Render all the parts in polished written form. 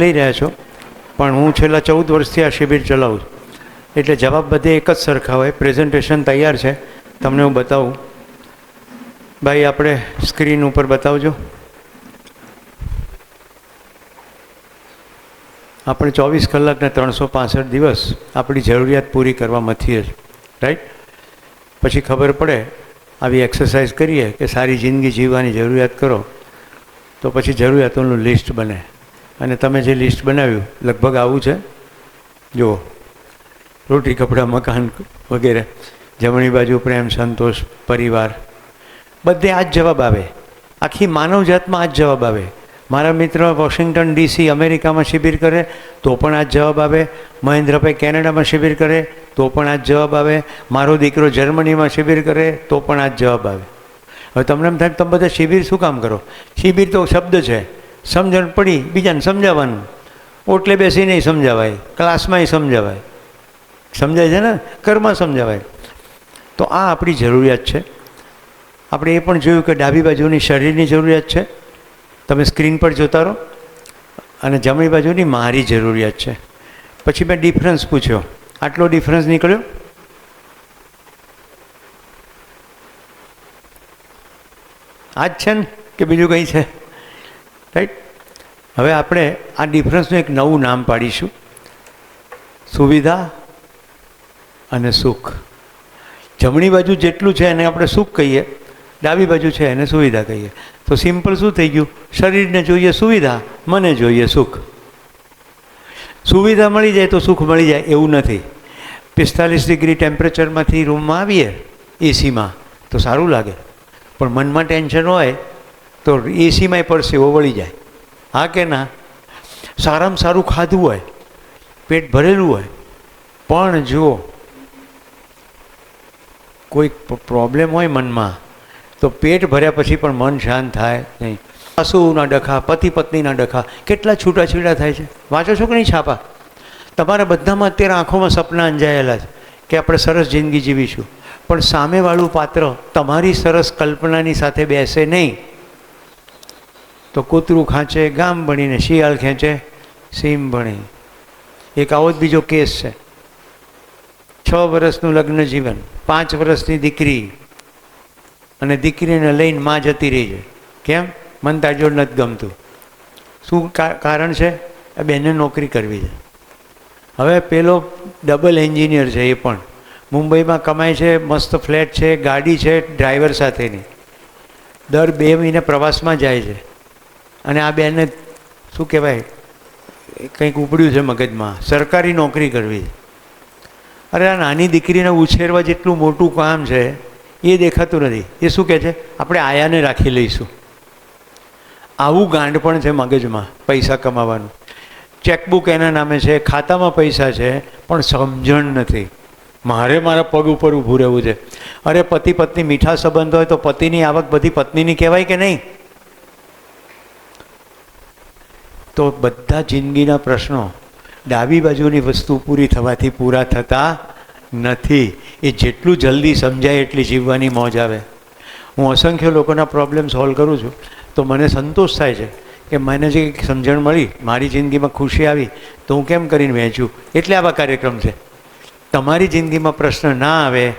લઈ રહ્યા છો, પણ હું છેલ્લા 14 વર્ષથી આ શિબિર ચલાવું છું, એટલે જવાબ બધે એક જ સરખા હોય. પ્રેઝન્ટેશન તૈયાર છે, તમને હું બતાવું. ભાઈ આપણે સ્ક્રીન ઉપર બતાવજો. આપણે 24 કલાકના 365 દિવસ આપણી જરૂરિયાત પૂરી કરવા મથીએ છીએ, રાઈટ? પછી ખબર પડે, આવી એક્સરસાઇઝ કરીએ કે સારી જિંદગી જીવવાની જરૂરિયાત કરો, તો પછી જરૂરિયાતોનું લિસ્ટ બને. અને તમે જે લિસ્ટ બનાવ્યું લગભગ આવું છે. જુઓ, રોટી કપડાં મકાન વગેરે, જમણી બાજુ પ્રેમ સંતોષ પરિવાર, બધે આ જ જવાબ આવે. આખી માનવજાતમાં આ જ જવાબ આવે. મારા મિત્ર વોશિંગ્ટન DC અમેરિકામાં શિબિર કરે તો પણ આ જ જવાબ આવે. મહેન્દ્રભાઈ કેનેડામાં શિબિર કરે તો પણ આ જ જવાબ આવે. મારો દીકરો જર્મનીમાં શિબિર કરે તો પણ આ જ જવાબ આવે. હવે તમને એમ થાય તમે બધા શિબિર શું કામ કરો? શિબિર તો શબ્દ છે, સમજણ પડી બીજાને સમજાવવાનું. ઓટલે બેસી નહીં સમજાવાય, ક્લાસમાંય સમજાવાય, સમજાય છે ને, ઘરમાં સમજાવાય. તો આ આપણી જરૂરિયાત છે. આપણે એ પણ જોયું કે ડાબી બાજુની શરીરની જરૂરિયાત છે, તમે સ્ક્રીન પર જોતા રહો, અને જમણી બાજુની મારી જરૂરિયાત છે. પછી મેં ડિફરન્સ પૂછ્યો, આટલો ડિફરન્સ નીકળ્યો. આ જ છે ને કે બીજું કંઈ છે? રાઈટ. હવે આપણે આ ડિફરન્સનું એક નવું નામ પાડીશું, સુવિધા અને સુખ. જમણી બાજુ જેટલું છે એને આપણે સુખ કહીએ, ડાબી બાજુ છે એને સુવિધા કહીએ. તો સિમ્પલ શું થઈ ગયું? શરીરને જોઈએ સુવિધા, મને જોઈએ સુખ. સુવિધા મળી જાય તો સુખ મળી જાય એવું નથી. 45 ડિગ્રી ટેમ્પરેચરમાંથી રૂમમાં આવીએ એસીમાં તો સારું લાગે, પણ મનમાં ટેન્શન હોય તો એસીમાંય પરસેવો વળી જાય. હા કે ના? સારામાં સારું ખાધું હોય, પેટ ભરેલું હોય, પણ જો કોઈ પ્રોબ્લેમ હોય મનમાં તો પેટ ભર્યા પછી પણ મન શાંત થાય નહીં. સાસુના ડખા, પતિ પત્નીના ડખા કેટલા છૂટાછેડા થાય છે. વાંચો છો કે નહીં છાપા? તમારા બધામાં અત્યારે આંખોમાં સપના અંજાયેલા છે કે આપણે સરસ જિંદગી જીવીશું, પણ સામેવાળું પાત્ર તમારી સરસ કલ્પનાની સાથે બેસે નહીં તો કૂતરું ખાંચે ગામ ભણીને શિયાળ ખેંચે સીમ ભણી. એક આવો જ બીજો કેસ છે. 6 વર્ષનું લગ્ન જીવન, 5 વર્ષની દીકરી, અને દીકરીને લઈને માં જતી રહી છે. કેમ? મન તાર જોડ નથી ગમતું. શું કારણ છે? આ બેને નોકરી કરવી છે. હવે પેલો ડબલ એન્જિનિયર છે, એ પણ મુંબઈમાં કમાય છે, મસ્ત ફ્લેટ છે, ગાડી છે ડ્રાઈવર સાથેની, દર 2 મહિને પ્રવાસમાં જાય છે. અને આ બેને શું કહેવાય, કંઈક ઉપડ્યું છે મગજમાં, સરકારી નોકરી કરવી છે. અરે આ નાની દીકરીને ઉછેરવા જેટલું મોટું કામ છે એ દેખાતું નથી. એ શું કહે છે? આપણે આયાને રાખી લઈશું. આવું ગાંડ પણ છે મગજમાં પૈસા કમાવાનું. ચેકબુક એના નામે છે, ખાતામાં પૈસા છે, પણ સમજણ નથી. મારે મારા પગ ઉપર ઊભું રહેવું છે. અરે પતિ પત્ની મીઠા સંબંધ હોય તો પતિની આવક બધી પત્નીની કહેવાય કે નહીં? તો બધા જિંદગીના પ્રશ્નો ડાબી બાજુની વસ્તુ પૂરી થવાથી પૂરા થતા નથી. એ જેટલું જલ્દી સમજાય એટલી જીવવાની મોજ આવે. હું અસંખ્ય લોકોના પ્રોબ્લેમ સોલ્વ કરું છું તો મને સંતોષ થાય છે કે મને જે સમજણ મળી, મારી જિંદગીમાં ખુશી આવી તો હું કેમ કરીને વહેંચું. એટલે આવા કાર્યક્રમ છે. તમારી જિંદગીમાં પ્રશ્ન ના આવે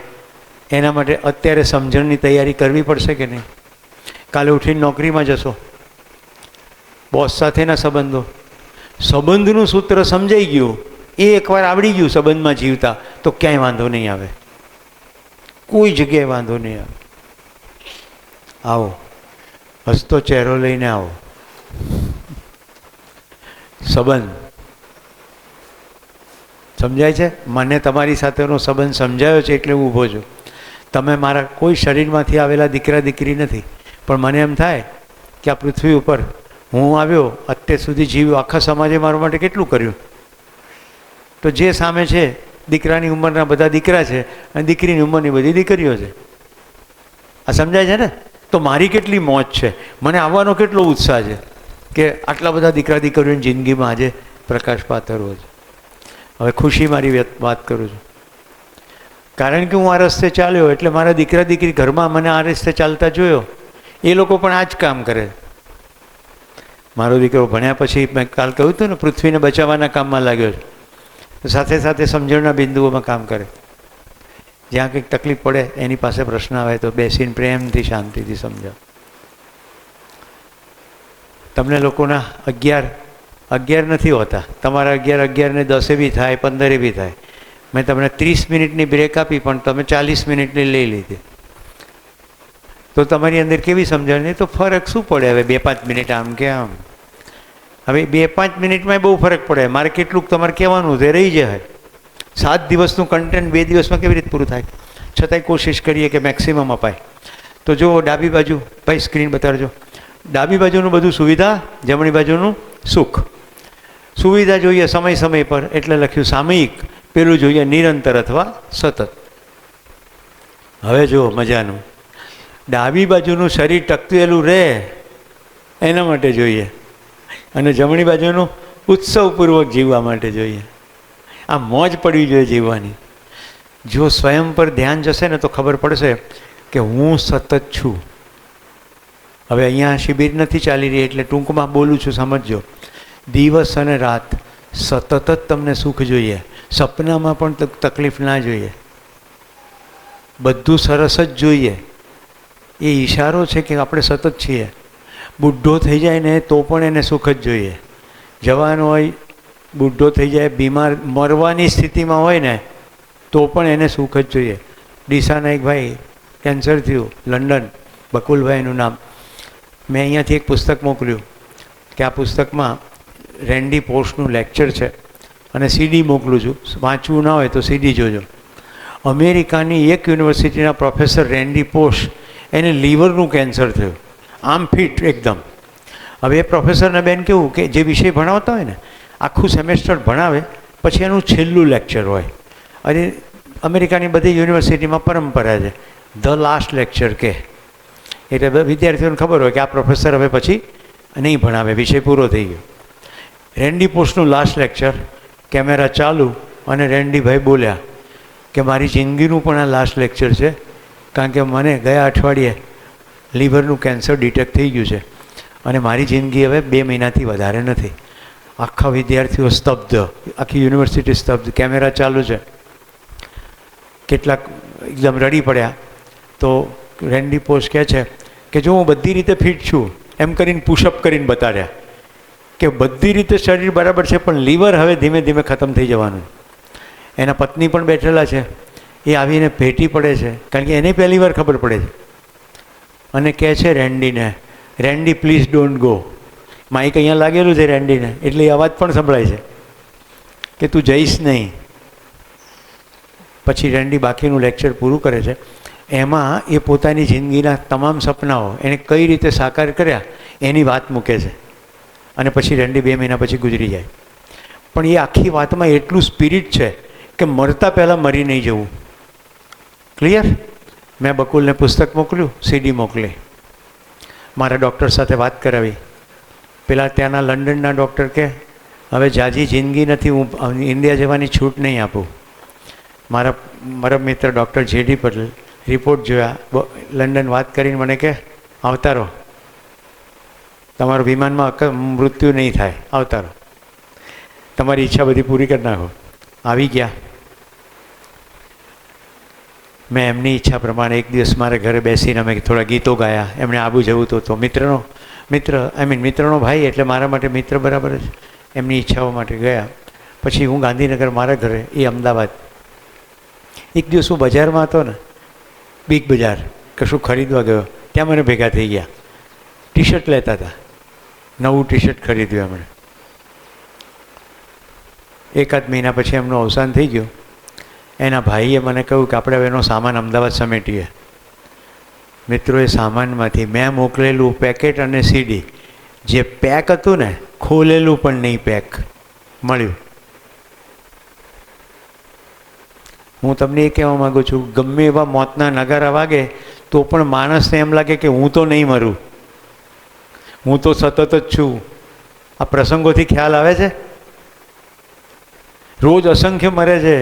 એના માટે અત્યારે સમજણની તૈયારી કરવી પડશે કે નહીં? કાલે ઉઠીને નોકરીમાં જશો, બોસ સાથેના સંબંધો, સંબંધનું સૂત્ર સમજાઈ ગયું, એ એકવાર આવડી ગયું સંબંધમાં જીવતા તો ક્યાંય વાંધો નહીં આવે, કોઈ જગ્યાએ વાંધો નહીં આવે. આવો, હસતો ચહેરો લઈને આવો. સંબંધ સમજાય છે? મને તમારી સાથેનો સંબંધ સમજાયો છે એટલે હું ઊભો છું. તમે મારા કોઈ શરીરમાંથી આવેલા દીકરા દીકરી નથી, પણ મને એમ થાય કે આ પૃથ્વી ઉપર હું આવ્યો, અત્યાર સુધી જીવ્યો, આખા સમાજે મારા માટે કેટલું કર્યું. તો જે સામે છે દીકરાની ઉંમરના બધા દીકરા છે અને દીકરીની ઉંમરની બધી દીકરીઓ છે. આ સમજાય છે ને? તો મારી કેટલી મોજ છે, મને આવવાનો કેટલો ઉત્સાહ છે કે આટલા બધા દીકરા દીકરીઓની જિંદગીમાં આજે પ્રકાશ પાથરવો છે. હવે ખુશી મારી વાત કરું છું, કારણ કે હું આ રસ્તે ચાલ્યો એટલે મારા દીકરા દીકરી ઘરમાં મને આ રસ્તે ચાલતા જોયો. એ લોકો પણ આ જ કામ કરે. મારો દીકરો ભણ્યા પછી મેં કાલ કહ્યું હતું ને, પૃથ્વીને બચાવવાના કામમાં લાગ્યો છે. સાથે સાથે સમજણના બિંદુઓમાં કામ કરે. જ્યાં કંઈક તકલીફ પડે એની પાસે પ્રશ્ન આવે તો બેસીને પ્રેમથી શાંતિથી સમજાવ. તમને લોકોના 11 નથી હોતા, તમારા 11 ને 10 બી થાય, 15 બી થાય. મેં તમને 30 મિનિટની બ્રેક આપી પણ તમે 40 મિનિટની લઈ લીધી. તો તમારી અંદર કેવી સમજણ નહીં? તો ફરક શું પડે હવે 2-5 મિનિટ આમ કે આમ? હવે 2-5 મિનિટમાં બહુ ફરક પડે. મારે કેટલુંક તમારે કહેવાનું તે રહી જાય. 7 દિવસનું કન્ટેન્ટ 2 દિવસમાં કેવી રીતે પૂરું થાય? છતાંય કોશિશ કરીએ કે મેક્સિમમ અપાય. તો જો ડાબી બાજુ, ભાઈ સ્ક્રીન બતાડજો. ડાબી બાજુનું બધું સુવિધા, જમણી બાજુનું સુખ. સુવિધા જોઈએ સમય પર એટલે લખ્યું સામયિક, પેલું જોઈએ નિરંતર અથવા સતત. હવે જો મજાનું, ડાબી બાજુનું શરીર ટકવેલું રહે એના માટે જોઈએ, અને જમણી બાજુનું ઉત્સવપૂર્વક જીવવા માટે જોઈએ. આ મોજ પડવી જોઈએ જીવવાની. જો સ્વયં પર ધ્યાન જશે ને તો ખબર પડશે કે હું સતત છું. હવે અહીંયા શિબિર નથી ચાલી રહી એટલે ટૂંકમાં બોલું છું, સમજજો. દિવસ અને રાત સતત જ તમને સુખ જોઈએ. સપનામાં પણ તકલીફ ના જોઈએ. બધું સરસ જ જોઈએ. એ ઈશારો છે કે આપણે સતત છીએ. બુઢો થઈ જાય ને તો પણ એને સુખ જ જોઈએ. જવાન હોય, બુઢો થઈ જાય, બીમાર, મરવાની સ્થિતિમાં હોય ને તો પણ એને સુખ જ જોઈએ. ડીસાના એક ભાઈ કેન્સર થયું, લંડન, બકુલભાઈનું નામ. મેં અહીંયાથી એક પુસ્તક મોકલ્યું કે આ પુસ્તકમાં રેન્ડી પોસ્ટનું લેક્ચર છે અને CD મોકલું છું. વાંચવું ના હોય તો CD જોજો. અમેરિકાની એક યુનિવર્સિટીના પ્રોફેસર રેન્ડી પોસ્ટ, એને લીવરનું કેન્સર થયું. આમ ફિટ એકદમ. હવે એ પ્રોફેસરને બેન કેવું કે જે વિષય ભણાવતા હોય ને આખું સેમેસ્ટર ભણાવે પછી એનું છેલ્લું લેક્ચર હોય. અને અમેરિકાની બધી યુનિવર્સિટીમાં પરંપરા છે ધ લાસ્ટ લેક્ચર કે, એટલે વિદ્યાર્થીઓને ખબર હોય કે આ પ્રોફેસર હવે પછી નહીં ભણાવે, વિષય પૂરો થઈ ગયો. રેન્ડી પોસ્ટનું લાસ્ટ લેક્ચર, કેમેરા ચાલુ અને રેન્ડીભાઈ બોલ્યા કે મારી જિંદગીનું પણ આ લાસ્ટ લેક્ચર છે, કારણ કે મને ગયા અઠવાડિયે લીવરનું કેન્સર ડિટેક્ટ થઈ ગયું છે અને મારી જિંદગી હવે 2 મહિનાથી વધારે નથી. આખા વિદ્યાર્થીઓ સ્તબ્ધ, આખી યુનિવર્સિટી સ્તબ્ધ, કેમેરા ચાલુ છે. કેટલાક એકદમ રડી પડ્યા. તો રેન્ડી પોસ્ટ કહે છે કે જો હું બધી રીતે ફિટ છું એમ કરીને પુશઅપ કરીને બતાડ્યા કે બધી રીતે શરીર બરાબર છે પણ લીવર હવે ધીમે ધીમે ખતમ થઈ જવાનું. એના પત્ની પણ બેઠેલા છે, એ આવીને ભેટી પડે છે કારણ કે એને પહેલી વાર ખબર પડે છે અને કહે છે રેન્ડીને, Randy please don't go. Mike અહીંયા લાગેલું છે રેન્ડીને એટલે એ અવાજ પણ સંભળાય છે કે તું જઈશ નહીં. પછી રેન્ડી બાકીનું લેક્ચર પૂરું કરે છે. એમાં એ પોતાની જિંદગીના તમામ સપનાઓ એને કઈ રીતે સાકાર કર્યા એની વાત મૂકે છે અને પછી રેન્ડી 2 મહિના પછી ગુજરી જાય. પણ એ આખી વાતમાં એટલું સ્પિરિટ છે કે મરતા પહેલાં મરી નહીં જવું. ક્લિયર? મેં બકુલને પુસ્તક મોકલ્યું, CD મોકલી, મારા ડૉક્ટર સાથે વાત કરાવી. પેલા ત્યાંના લંડનના ડૉક્ટર કે હવે જાજી જિંદગી નથી, હું ઇન્ડિયા જવાની છૂટ નહીં આપું. મારા મિત્ર ડૉક્ટર JD પટેલ રિપોર્ટ જોયા, લંડન વાત કરીને મને કે આવતા રહો, તમારું વિમાનમાં મૃત્યુ નહીં થાય, આવતા રહો, તમારી ઈચ્છા બધી પૂરી કરી નાખો. આવી ગયા. મેં એમની ઈચ્છા પ્રમાણે એક દિવસ મારે ઘરે બેસીને અમે થોડા ગીતો ગાયા. એમણે આબુ જવું તો મિત્રનો ભાઈ એટલે મારા માટે મિત્ર બરાબર જ. એમની ઈચ્છાઓ માટે ગયા. પછી હું ગાંધીનગર મારા ઘરે, એ અમદાવાદ. એક દિવસ હું બજારમાં હતો ને, બિગ બજાર, કશું ખરીદવા ગયો, ત્યાં મને ભેગા થઈ ગયા. ટી-શર્ટ લેતા હતા, નવું ટી-શર્ટ ખરીદ્યું એમણે. 1-8 મહિના પછી એમનું અવસાન થઈ ગયું. એના ભાઈએ મને કહ્યું કે આપણે હવે એનો સામાન અમદાવાદ સમેટીએ. મિત્રોએ સામાનમાંથી મેં મોકલેલું પેકેટ અને CD, જે પેક હતું ને ખોલેલું પણ નહીં પેક મળ્યું. હું તમને એ કહેવા માગું છું, ગમે એવા મોતના નગારા વાગે તો પણ માણસને એમ લાગે કે હું તો નહીં મરું, હું તો સતત જ છું. આ પ્રસંગોથી ખ્યાલ આવે છે. રોજ અસંખ્ય મરે છે,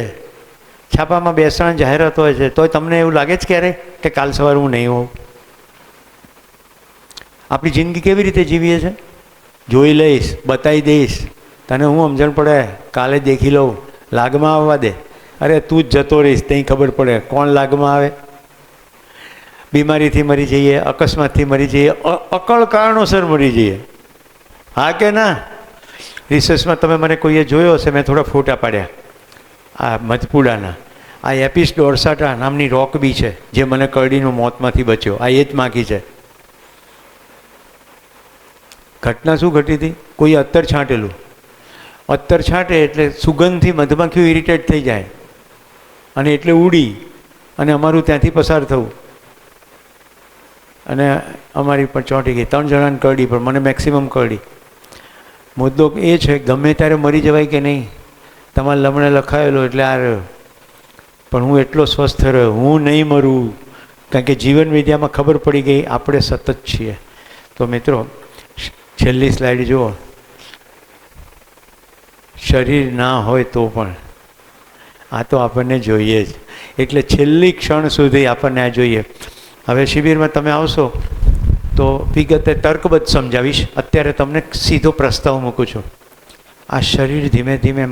છાપામાં બેસણ જાહેરાત હોય છે, તોય તમને એવું લાગે જ ક્યારે કે કાલ સવારે હું નહીં હોઉં. આપણી જિંદગી કેવી રીતે જીવીએ છે? જોઈ લઈશ, બતાવી દઈશ, તને હું સમજણ પડે, કાલે દેખી લઉં, લાગમાં આવવા દે. અરે તું જ જતો રહીશ ત્યાં ખબર પડે કોણ લાગમાં આવે. બીમારીથી મરી જઈએ, અકસ્માતથી મરી જઈએ, અકળ કારણોસર મરી જઈએ. હા કે ના? રિસર્ચમાં તમે મને કોઈએ જોયો હશે, મેં થોડા ફોટા પાડ્યા આ મધપુડાના. આ એપિસ ડોર્સાટા નામની રોક બી છે જે મને કરડીનું મોતમાંથી બચ્યો. આ એ જ માખી છે. ઘટના શું ઘટી હતી? કોઈ અત્તર છાંટેલું. અત્તર છાંટે એટલે સુગંધથી મધમાખીઓ ઇરિટેટ થઈ જાય અને એટલે ઉડી અને અમારું ત્યાંથી પસાર થવું અને અમારી પણ ચોંટી ગઈ. 3 જણાને કરડી, પણ મને મેક્સિમમ કરડી. મુદ્દો એ છે ગમે ત્યારે મરી જવાય કે નહીં, તમારા લમણે લખાયેલો એટલે આ રહ્યો. પણ હું એટલો સ્વસ્થ રહ્યો, હું નહીં મરું, કારણ કે જીવન વિદ્યામાં ખબર પડી ગઈ આપણે સતત છીએ. તો મિત્રો છેલ્લી સ્લાઇડ જુઓ. શરીર ના હોય તો પણ આ તો આપણને જોઈએ જ, એટલે છેલ્લી ક્ષણ સુધી આપણને આ જોઈએ. હવે શિબિરમાં તમે આવશો તો વિગતે તર્કબદ્ધ સમજાવીશ. અત્યારે તમને સીધો પ્રસ્તાવ મૂકું છું. આ શરીર ધીમે ધીમે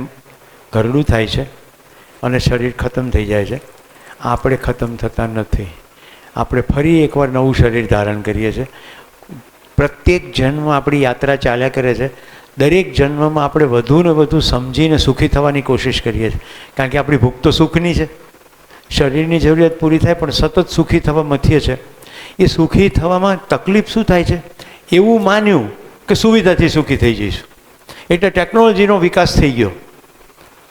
ઘરડું થાય છે અને શરીર ખતમ થઈ જાય છે. આપણે ખતમ થતા નથી. આપણે ફરી એકવાર નવું શરીર ધારણ કરીએ છીએ. પ્રત્યેક જન્મ આપણી યાત્રા ચાલ્યા કરે છે. દરેક જન્મમાં આપણે વધુ ને વધુ સમજીને સુખી થવાની કોશિશ કરીએ છીએ, કારણ કે આપણી ભૂખ તો સુખની છે. શરીરની જરૂરિયાત પૂરી થાય પણ સતત સુખી થવા મથીએ છે. એ સુખી થવામાં તકલીફ શું થાય છે? એવું માન્યું કે સુવિધાથી સુખી થઈ જઈશું, એટલે ટેકનોલોજીનો વિકાસ થઈ ગયો.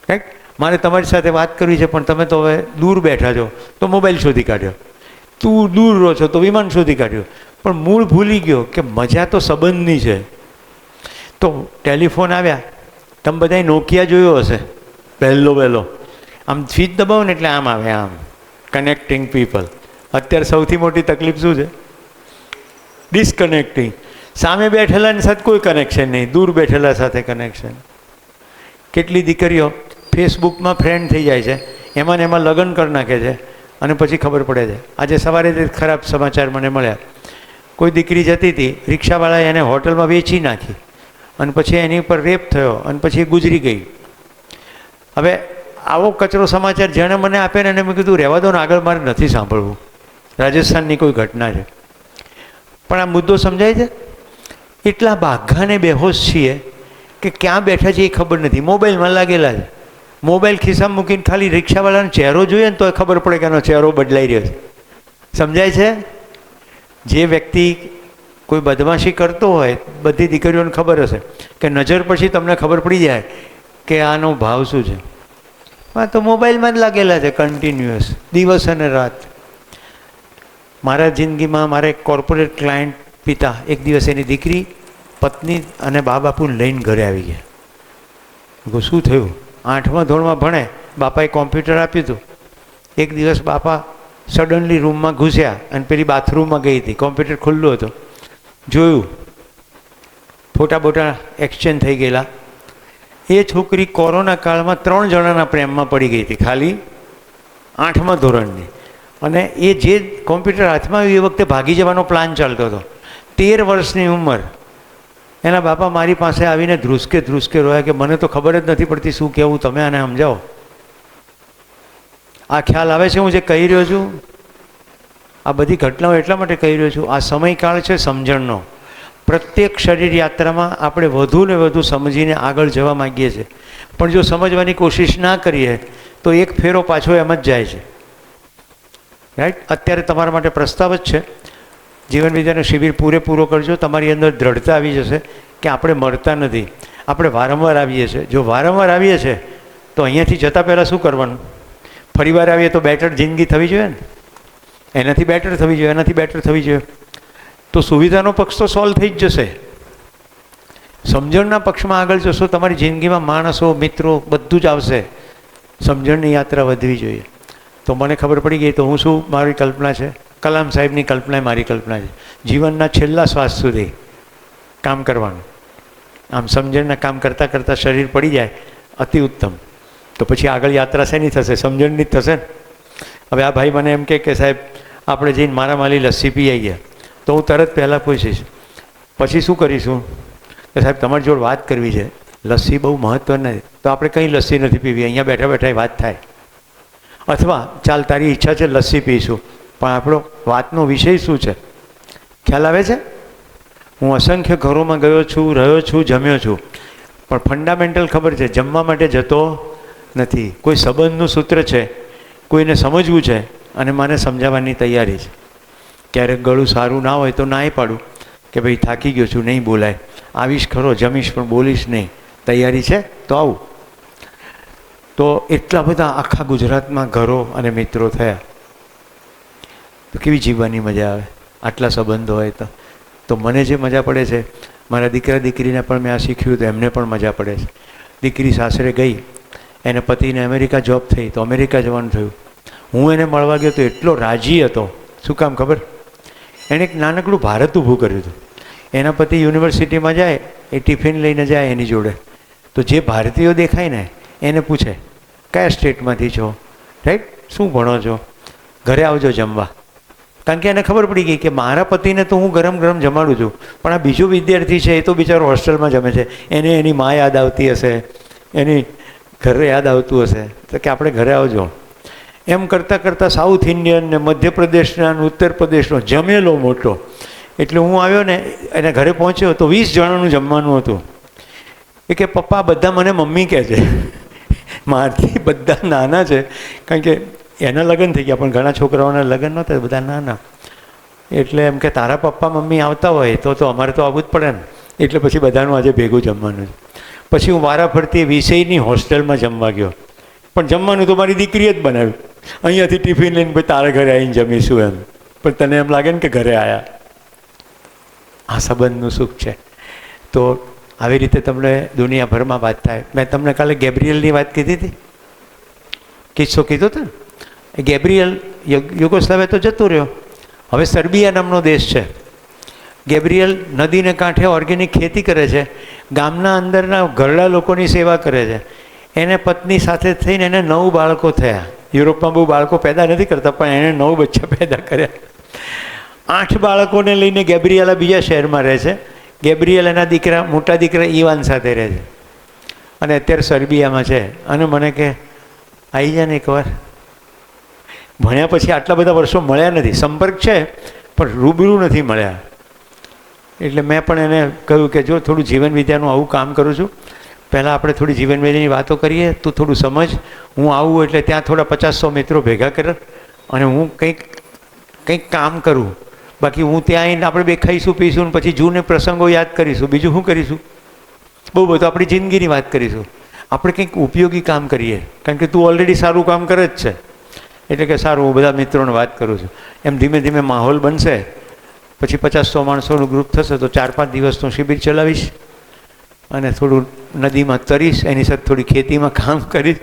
રાઈટ? મારે તમારી સાથે વાત કરવી છે પણ તમે તો હવે દૂર બેઠા છો તો મોબાઈલ શોધી કાઢ્યો, તું દૂર રહો છો તો વિમાન શોધી કાઢ્યો. પણ મૂળ ભૂલી ગયો કે મજા તો સંબંધની છે. તો ટેલિફોન આવ્યા, તમે બધાએ નોકિયા જોયો હશે, પહેલો આમ સ્વિચ દબાવો ને એટલે આમ આવે, આમ કનેક્ટિંગ પીપલ. અત્યારે સૌથી મોટી તકલીફ શું છે? ડિસ્કનેક્ટિંગ. સામે બેઠેલાની સાથે કોઈ કનેક્શન નહીં, દૂર બેઠેલા સાથે કનેક્શન. કેટલી દીકરીઓ ફેસબુકમાં ફ્રેન્ડ થઈ જાય છે, એમાં ને એમાં લગ્ન કરી નાખે છે અને પછી ખબર પડે છે. આજે સવારે ખરાબ સમાચાર મને મળ્યા. કોઈ દીકરી જતી હતી, રિક્ષાવાળાએ એને હોટલમાં વેચી નાખી અને પછી એની ઉપર રેપ થયો અને પછી એ ગુજરી ગઈ. હવે આવો કચરો સમાચાર જેણે મને આપે ને એને મેં કીધું રહેવા દો ને, આગળ મારે નથી સાંભળવું. રાજસ્થાનની કોઈ ઘટના છે. પણ આ મુદ્દો સમજાય છે? એટલા બાઘાને બેહોશ છીએ કે ક્યાં બેઠા છે એ ખબર નથી. મોબાઈલમાં લાગેલા છે. મોબાઈલ ખિસ્સામાં મૂકીને ખાલી રિક્ષાવાળાનો ચહેરો જોઈએ ને તો ખબર પડે કે એનો ચહેરો બદલાઈ રહ્યો છે. સમજાય છે? જે વ્યક્તિ કોઈ બદમાશી કરતો હોય, બધી દીકરીઓને ખબર હશે કે નજર પછી તમને ખબર પડી જાય કે આનો ભાવ શું છે. હા, તો મોબાઈલમાં જ લાગેલા છે કન્ટિન્યુઅસ, દિવસ અને રાત. મારા જિંદગીમાં મારે એક કોર્પોરેટ ક્લાયન્ટ પિતા એક દિવસ એની દીકરી, પત્ની અને બા બાપુને લઈને ઘરે આવી ગયા. શું થયું? 8મા ધોરણમાં ભણે, બાપાએ કોમ્પ્યુટર આપ્યું હતું. એક દિવસ બાપા સડનલી રૂમમાં ઘૂસ્યા અને પેલી બાથરૂમમાં ગઈ હતી, કોમ્પ્યુટર ખુલ્લું હતું. જોયું, ફોટા બોટા એક્સચેન્જ થઈ ગયેલા. એ છોકરી કોરોના કાળમાં 3 જણાના પ્રેમમાં પડી ગઈ હતી, ખાલી 8મા ધોરણની. અને એ જે કોમ્પ્યુટર હાથમાં આવ્યું એ વખતે ભાગી જવાનો પ્લાન ચાલતો હતો. 13 વર્ષની ઉંમર. એના બાપા મારી પાસે આવીને ધ્રુસકે રોયા કે મને તો ખબર જ નથી પડતી શું કહેવું, તમે આને સમજાવો. આ ખ્યાલ આવે છે હું જે કહી રહ્યો છું? આ બધી ઘટનાઓ એટલા માટે કહી રહ્યો છું, આ સમયકાળ છે સમજણનો. પ્રત્યેક શરીર યાત્રામાં આપણે વધુ ને વધુ સમજીને આગળ જવા માગીએ છીએ, પણ જો સમજવાની કોશિશ ના કરીએ તો એક ફેરો પાછો એમ જ જાય છે. રાઈટ? અત્યારે તમારા માટે પ્રસ્તાવ જ છે, જીવન વિદ્યાનો શિબિર પૂરેપૂરો કરજો. તમારી અંદર દ્રઢતા આવી જશે કે આપણે મરતા નથી, આપણે વારંવાર આવીએ છીએ. જો વારંવાર આવીએ છીએ તો અહીંયાથી જતાં પહેલાં શું કરવાનું? ફરીવાર આવીએ તો બેટર જિંદગી થવી જોઈએ ને, એનાથી બેટર થવી જોઈએ, એનાથી બેટર થવી જોઈએ. તો સુવિધાનો પક્ષ તો સોલ્વ થઈ જ જશે. સમજણના પક્ષમાં આગળ જશો, તમારી જિંદગીમાં માણસો, મિત્રો બધું જ આવશે. સમજણની યાત્રા વધવી જોઈએ. તો મને ખબર પડી ગઈ તો હું શું, મારી કલ્પના છે, કલામ સાહેબની કલ્પના મારી કલ્પના છે, જીવનના છેલ્લા શ્વાસ સુધી કામ કરવાનું. આમ સમજણના કામ કરતાં કરતાં શરીર પડી જાય, અતિ ઉત્તમ. તો પછી આગળ યાત્રા શેની થશે? સમજણની જ થશે ને. હવે આ ભાઈ મને એમ કે સાહેબ આપણે જઈને મારા માલી લસ્સી પી આવીએ, તો હું તરત પહેલાં પૂછીશ પછી શું કરીશું? કે સાહેબ તમારી જોડે વાત કરવી છે, લસ્સી બહુ મહત્વ નથી, તો આપણે કંઈ લસ્સી નથી પીવી, અહીંયા બેઠા બેઠા વાત થાય. અથવા ચાલ તારી ઈચ્છા છે લસ્સી પીશું, પણ આપણો વાતનો વિષય શું છે ખ્યાલ આવે છે? હું અસંખ્ય ઘરોમાં ગયો છું, રહ્યો છું, જમ્યો છું, પણ ફંડામેન્ટલ ખબર છે, જમવા માટે જતો નથી. કોઈ સંબંધનું સૂત્ર છે, કોઈને સમજવું છે અને મને સમજાવવાની તૈયારી છે. ક્યારેક ગળું સારું ના હોય તો નાય પાડું કે ભાઈ થાકી ગયો છું, નહીં બોલાય, આવીશ ખરો, જમીશ પણ બોલીશ નહીં, તૈયારી છે તો આવું. તો એટલા બધા આખા ગુજરાતમાં ઘરો અને મિત્રો થયા, તો કેવી જીવવાની મજા આવે આટલા સંબંધો હોય તો મને જે મજા પડે છે, મારા દીકરા દીકરીને પણ મેં આ શીખ્યું તો એમને પણ મજા પડે છે. દીકરી સાસરે ગઈ, એને પતિને અમેરિકા જોબ થઈ તો અમેરિકા જવાનું થયું. હું એને મળવા ગયો તો એટલો રાજી હતો. શું કામ ખબર? એણે એક નાનકડું ભારત ઊભું કર્યું હતું. એના પતિ યુનિવર્સિટીમાં જાય, એ ટિફિન લઈને જાય એની જોડે, તો જે ભારતીયો દેખાય ને એને પૂછે કયા સ્ટેટમાંથી છો, રાઈટ, શું ભણો છો, ઘરે આવજો જમવા. કારણ કે એને ખબર પડી ગઈ કે મારા પતિને તો હું ગરમ ગરમ જમાડું છું, પણ આ બીજો વિદ્યાર્થી છે એ તો બિચારો હોસ્ટેલમાં જમે છે, એને એની મા યાદ આવતી હશે, એની ઘરે યાદ આવતું હશે, તો કે આપણે ઘરે આવજો. એમ કરતાં કરતાં સાઉથ ઇન્ડિયન ને મધ્યપ્રદેશના અને ઉત્તર પ્રદેશનો જમેલો મોટો. એટલે હું આવ્યો ને એને ઘરે પહોંચ્યો તો 20 જણાનું જમવાનું હતું. એ કે પપ્પા બધા મને મમ્મી કહે છે, મારથી બધા નાના છે, કારણ કે એના લગ્ન થઈ ગયા પણ ઘણા છોકરાઓના લગ્ન નહોતા, બધા નાના. એટલે એમ કે તારા પપ્પા મમ્મી આવતા હોય તો અમારે તો આવવું જ પડે ને. એટલે પછી બધાનું આજે ભેગું જમવાનું છે. પછી હું વારાફરતી વિષયની હોસ્ટેલમાં જમવા ગયો, પણ જમવાનું તો મારી દીકરીએ જ બનાવ્યું. અહીંયાથી ટિફિન લઈને ભાઈ તારા ઘરે આવીને જમીશું એમ, પણ તને એમ લાગે ને કે ઘરે આવ્યા. આ સંબંધનું સુખ છે. તો આવી રીતે તમને દુનિયાભરમાં વાત થાય. મેં તમને કાલે ગેબ્રિયલની વાત કીધી હતી, કિસ્સો કીધો હતો ને. ગેબ્રિયલ યુગોસ્લાવિયા તો જતો રહ્યો, હવે સર્બિયા નામનો દેશ છે. ગેબ્રિયલ નદીને કાંઠે ઓર્ગેનિક ખેતી કરે છે, ગામના અંદરના ઘરડા લોકોની સેવા કરે છે. એને પત્ની સાથે થઈને એને 9 બાળકો થયા. યુરોપમાં બહુ બાળકો પેદા નથી કરતા, પણ એને 9 બચ્ચા પેદા કર્યા. 8 બાળકોને લઈને ગેબ્રિયલા બીજા શહેરમાં રહે છે. ગેબ્રિયલ એના દીકરા, મોટા દીકરા ઈવાન સાથે રહે છે, અને અત્યારે સર્બિયામાં છે. અને મને કે આવી જાય ને એકવાર. ભણ્યા પછી આટલા બધા વર્ષો મળ્યા નથી, સંપર્ક છે પણ રૂબરૂ નથી મળ્યા. એટલે મેં પણ એને કહ્યું કે જો થોડું જીવન વિદ્યાનું આવું કામ કરું છું, પહેલાં આપણે થોડી જીવન વિદ્યાની વાતો કરીએ, તું થોડું સમજ. હું આવું એટલે ત્યાં થોડા 50-100 મિત્રો ભેગા કર અને હું કંઈક કામ કરું. બાકી હું ત્યાં આવીને આપણે બે ખાઈશું પીશું, પછી જૂને પ્રસંગો યાદ કરીશું, બીજું શું કરીશું? બહુ બધું આપણી જિંદગીની વાત કરીશું. આપણે કંઈક ઉપયોગી કામ કરીએ, કારણ કે તું ઓલરેડી સારું કામ કરે જ છે. એટલે કે સારું, હું બધા મિત્રોને વાત કરું છું. એમ ધીમે ધીમે માહોલ બનશે, પછી 50-100 માણસોનું ગ્રુપ થશે તો 4-5 દિવસનું શિબિર ચલાવીશ અને થોડું નદીમાં તરીશ, એની સાથે થોડી ખેતીમાં કામ કરીશ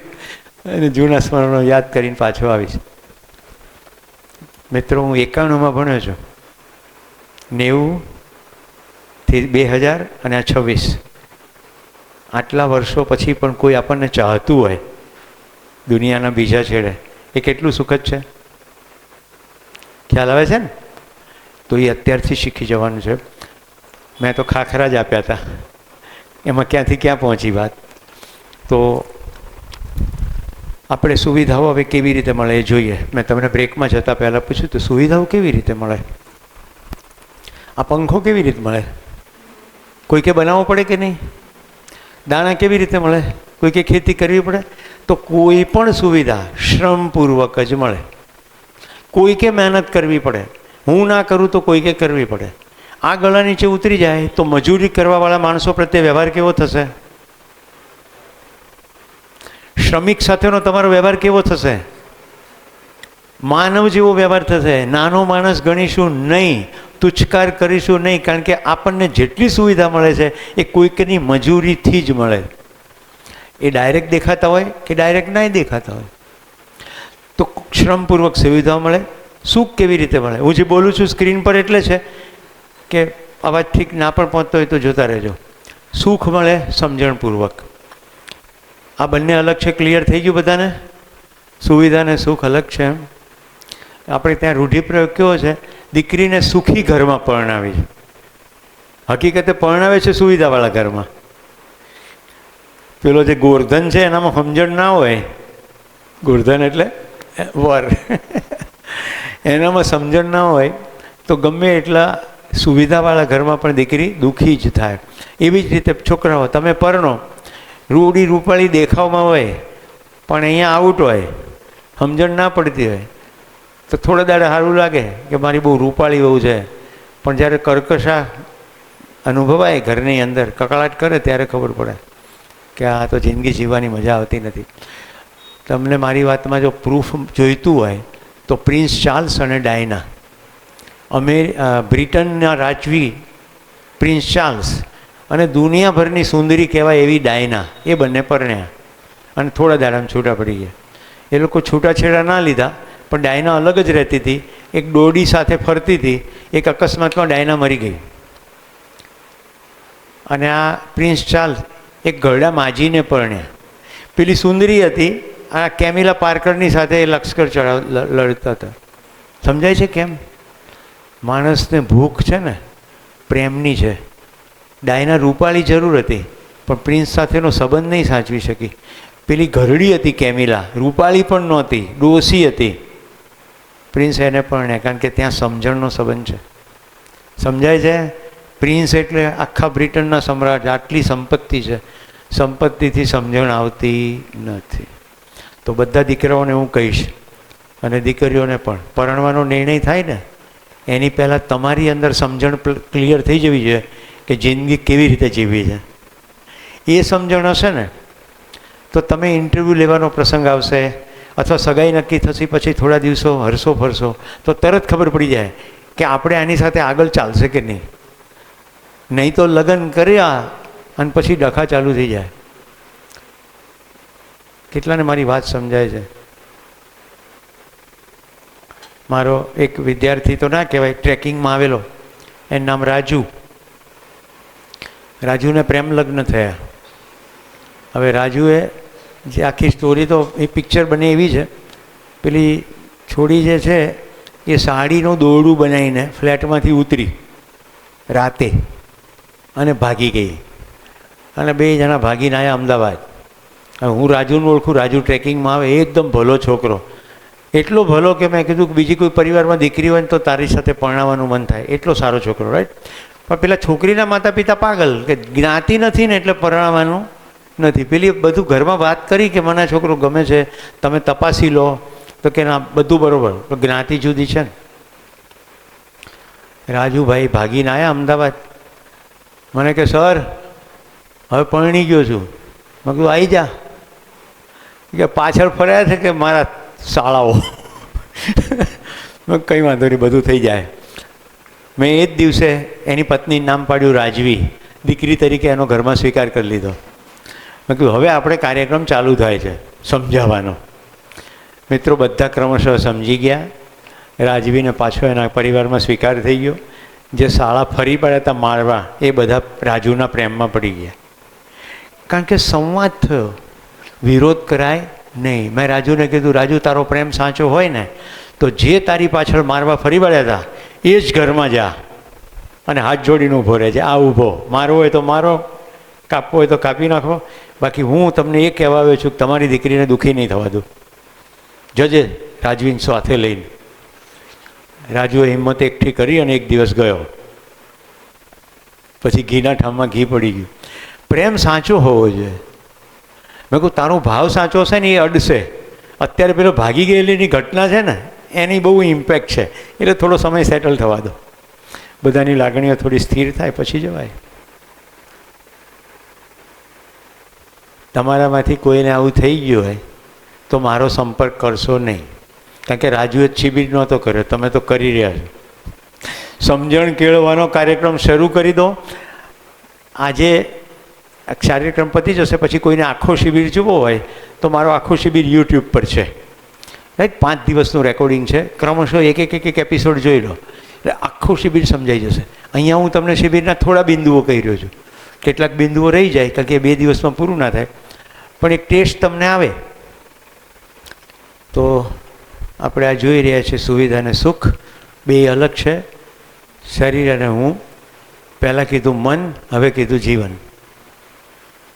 અને જૂના સ્મરણો યાદ કરીને પાછો આવીશ. મિત્રો, હું 91માં ભણ્યો છું, 90 થી 2000 અને આ 26. આટલા વર્ષો પછી પણ કોઈ આપણને ચાહતું હોય દુનિયાના બીજા છેડે, એ કેટલું સુખદ છે. ખ્યાલ આવે છે ને? તો એ અત્યારથી શીખી જવાનું છે. મેં તો ખાખરા જ આપ્યા હતા, એમાં ક્યાંથી ક્યાં પહોંચી વાત. તો આપણે સુવિધાઓ હવે કેવી રીતે મળે એ જોઈએ. મેં તમને બ્રેકમાં જતાં પહેલાં પૂછ્યું તો સુવિધાઓ કેવી રીતે મળે? આ પંખો કેવી રીતે મળે? કોઈ કે બનાવવો પડે કે નહીં? દાણા કેવી રીતે મળે? કોઈ કે ખેતી કરવી પડે? તો કોઈ પણ સુવિધા શ્રમપૂર્વક જ મળે. કોઈ કે મહેનત કરવી પડે. હું ના કરું તો કોઈ કે કરવી પડે. આ ગળા નીચે ઉતરી જાય તો મજૂરી કરવાવાળા માણસો પ્રત્યે વ્યવહાર કેવો થશે? શ્રમિક સાથેનો તમારો વ્યવહાર કેવો થશે? માનવ જેવો વ્યવહાર થશે. નાનો માણસ ગણીશું નહીં, તુચ્છકાર કરીશું નહીં, કારણ કે આપણને જેટલી સુવિધા મળે છે એ કોઈકની મજૂરીથી જ મળે. એ ડાયરેક્ટ દેખાતા હોય કે ડાયરેક્ટ નહીં દેખાતા હોય. તો શ્રમપૂર્વક સુવિધાઓ મળે. સુખ કેવી રીતે મળે? હું જે બોલું છું સ્ક્રીન પર એટલે છે કે અવાજ ઠીક ના પણ પહોંચતો હોય તો જોતા રહેજો. સુખ મળે સમજણપૂર્વક. આ બંને અલગ છે. ક્લિયર થઈ ગયું બધાને? સુવિધા અને સુખ અલગ છે. એમ આપણે ત્યાં રૂઢિપ્રયોગ કેવો છે? દીકરીને સુખી ઘરમાં પરણાવી છે. હકીકતે પરણાવે છે સુવિધાવાળા ઘરમાં. પેલો જે ગોરધન છે એનામાં સમજણ ના હોય, ગોરધન એટલે વર એનામાં સમજણ ના હોય તો ગમે એટલા સુવિધાવાળા ઘરમાં પણ દીકરી દુઃખી જ થાય. એવી જ રીતે છોકરાઓ, તમે પરણો, રૂડી રૂપાળી દેખાવમાં હોય પણ અહીંયા આઉટ હોય, સમજણ ના પડતી હોય તો થોડા દાડે સારું લાગે કે મારી બહુ રૂપાળી બહુ છે, પણ જ્યારે કર્કશા અનુભવાય ઘરની અંદર, કકળાટ કરે, ત્યારે ખબર પડે કે આ તો જિંદગી જીવવાની મજા આવતી નથી. તમને મારી વાતમાં જો પ્રૂફ જોઈતું હોય તો પ્રિન્સ ચાર્લ્સ અને ડાયના, બ્રિટનના રાજવી પ્રિન્સ ચાર્લ્સ અને દુનિયાભરની સુંદરી કહેવાય એવી ડાયના, એ બંને પરણ્યા અને થોડા દાડામાં છૂટા પડી ગયા. એ લોકો છૂટાછેડા ના લીધા, પણ ડાયના અલગ જ રહેતી હતી, એક દોડી સાથે ફરતી હતી. એક અકસ્માતમાં ડાયના મરી ગઈ અને આ પ્રિન્સ ચાર્લ્સ એક ઘરડા માજીને પરણ્યા. પેલી સુંદરી હતી, આ કેમિલા પાર્કરની સાથે એ લશ્કર લડતા હતા. સમજાય છે કેમ? માણસને ભૂખ છે ને પ્રેમની છે. ડાયના રૂપાળી જરૂર હતી પણ પ્રિન્સ સાથેનો સંબંધ નહીં સાચવી શકી. પેલી ઘરડી હતી કેમિલા, રૂપાળી પણ નહોતી, ડોસી હતી. પ્રિન્સ એને પરણ્યા કારણ કે ત્યાં સમજણનો સંબંધ છે. સમજાય છે? પ્રિન્સ એટલે આખા બ્રિટનના સમ્રાટ, આટલી સંપત્તિ છે, સંપત્તિથી સમજણ આવતી નથી. તો બધા દીકરાઓને હું કહીશ અને દીકરીઓને પણ, પરણવાનો નિર્ણય થાય ને એની પહેલાં તમારી અંદર સમજણ ક્લિયર થઈ જવી જોઈએ કે જિંદગી કેવી રીતે જીવવી છે. એ સમજણ હશે ને તો તમે ઇન્ટરવ્યૂ લેવાનો પ્રસંગ આવશે અથવા સગાઈ નક્કી થશે, પછી થોડા દિવસો હરશો ફરશો તો તરત ખબર પડી જાય કે આપણે આની સાથે આગળ ચાલશે કે નહીં. નહીં તો લગ્ન કર્યા અને પછી ડખા ચાલુ થઈ જાય. કેટલાને મારી વાત સમજાય છે? મારો એક વિદ્યાર્થી તો ના કહેવાય, ટ્રેકિંગમાં આવેલો, એનું નામ રાજુ. રાજુને પ્રેમ લગ્ન થયા. હવે રાજુએ જે આખી સ્ટોરી તો એ પિક્ચર બને એવી છે, પેલી છોડી જે છે એ સાડીનું દોરડું બનાવીને ફ્લેટમાંથી ઉતરી રાતે અને ભાગી ગઈ અને બે જણા ભાગીને આવ્યા અમદાવાદ. હવે હું રાજુને ઓળખું, રાજુ ટ્રેકિંગમાં આવે, એકદમ ભલો છોકરો, એટલો ભલો કે મેં કીધું કે બીજી કોઈ પરિવારમાં દીકરી હોય ને તો તારી સાથે પરણાવવાનું મન થાય, એટલો સારો છોકરો, રાઈટ. પણ પેલા છોકરીના માતા પિતા પાગલ કે જ્ઞાતિ નથી ને એટલે પરણાવવાનું નથી. પેલી બધું ઘરમાં વાત કરી કે મને છોકરો ગમે છે, તમે તપાસી લો, તો કે ના બધું બરાબર, તો જ્ઞાતિ જુદી છે ને. રાજુભાઈ ભાગીને આવ્યા અમદાવાદ. મને કે સર હવે પરણી ગયો છું. મેં કીધું આવી જા. કે પાછળ ફર્યા છે કે મારા શાળાઓ. કંઈ વાંધો નહીં, બધું થઈ જાય. મેં એ જ દિવસે એની પત્નીનું નામ પાડ્યું રાજવી. દીકરી તરીકે એનો ઘરમાં સ્વીકાર કરી લીધો. મેં કીધું હવે આપણે કાર્યક્રમ ચાલુ થાય છે સમજાવવાનો. મિત્રો બધા ક્રમશઃ સમજી ગયા. રાજવીને પાછો એના પરિવારમાં સ્વીકાર થઈ ગયો. જે શાળા ફરી પડ્યા હતા મારવા, એ બધા રાજુના પ્રેમમાં પડી ગયા. કારણ કે સંવાદ થયો, વિરોધ કરાય નહીં. મેં રાજુને કીધું, રાજુ તારો પ્રેમ સાચો હોય ને તો જે તારી પાછળ મારવા ફરી વળ્યા હતા એ જ ઘરમાં જા અને હાથ જોડીને ઊભો રહેજે. આ ઊભો, મારવો હોય તો મારો, કાપવો હોય તો કાપી નાખો. બાકી હું તમને એ કહેવા આવ્યો છું કે તમારી દીકરીને દુઃખી નહીં થવા દઉં. જજે રાજવીને સાથે લઈને. રાજુએ હિંમત એકઠી કરી અને એક દિવસ ગયો. પછી ઘીના ઠામમાં ઘી પડી ગયું. પ્રેમ સાચો હોવો જોઈએ. મેં કહું તારો ભાવ સાચો હશે ને એ અડશે. અત્યારે પેલો ભાગી ગયેલીની ઘટના છે ને એની બહુ ઇમ્પેક્ટ છે, એટલે થોડો સમય સેટલ થવા દો, બધાની લાગણીઓ થોડી સ્થિર થાય પછી જવાય. તમારામાંથી કોઈને આવું થઈ ગયું હોય તો મારો સંપર્ક કરશો નહીં. કારણ કે રાજુએ શિબિર નહોતો કર્યો, તમે તો કરી રહ્યા છો. સમજણ કેળવવાનો કાર્યક્રમ શરૂ કરી દો. આજે કાર્યક્રમ પતી જશે, પછી કોઈને આખો શિબિર જોવો હોય તો મારો આખો શિબિર યુટ્યુબ પર છે, રાઈટ. 5 દિવસનું રેકોર્ડિંગ છે, ક્રમશઃ એક એપિસોડ જોઈ લો એટલે આખું શિબિર સમજાઈ જશે. અહીંયા હું તમને શિબિરના થોડા બિંદુઓ કહી રહ્યો છું. કેટલાક બિંદુઓ રહી જાય કારણ કે 2 દિવસમાં પૂરું ના થાય, પણ એક ટેસ્ટ તમને આવે. તો આપણે આ જોઈ રહ્યા છીએ સુવિધા અને સુખ બે અલગ છે, શરીર અને હું. પહેલાં કીધું મન, હવે કીધું જીવન.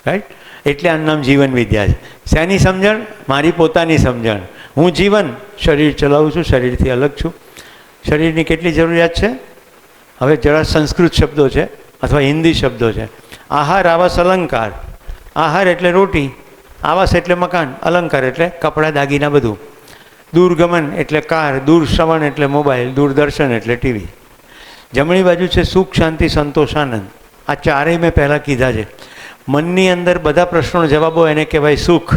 રાઈટ? એટલે આનું નામ જીવન વિદ્યા છે. શેની સમજણ? મારી પોતાની સમજણ. હું જીવન, શરીર ચલાવું છું, શરીરથી અલગ છું. શરીરની કેટલી જરૂરિયાત છે? હવે જરા સંસ્કૃત શબ્દો છે અથવા હિન્દી શબ્દો છે. આહાર, આવાસ, અલંકાર. આહાર એટલે રોટી, આવાસ એટલે મકાન, અલંકાર એટલે કપડાં, દાગીના, બધું. દૂરગમન એટલે કાર, દૂરશ્રવણ એટલે મોબાઈલ, દૂરદર્શન એટલે ટીવી. જમણી બાજુ છે સુખ, શાંતિ, સંતોષ, આનંદ. આ ચારેય મેં પહેલાં કીધા છે. મનની અંદર બધા પ્રશ્નોના જવાબો એને કહેવાય સુખ.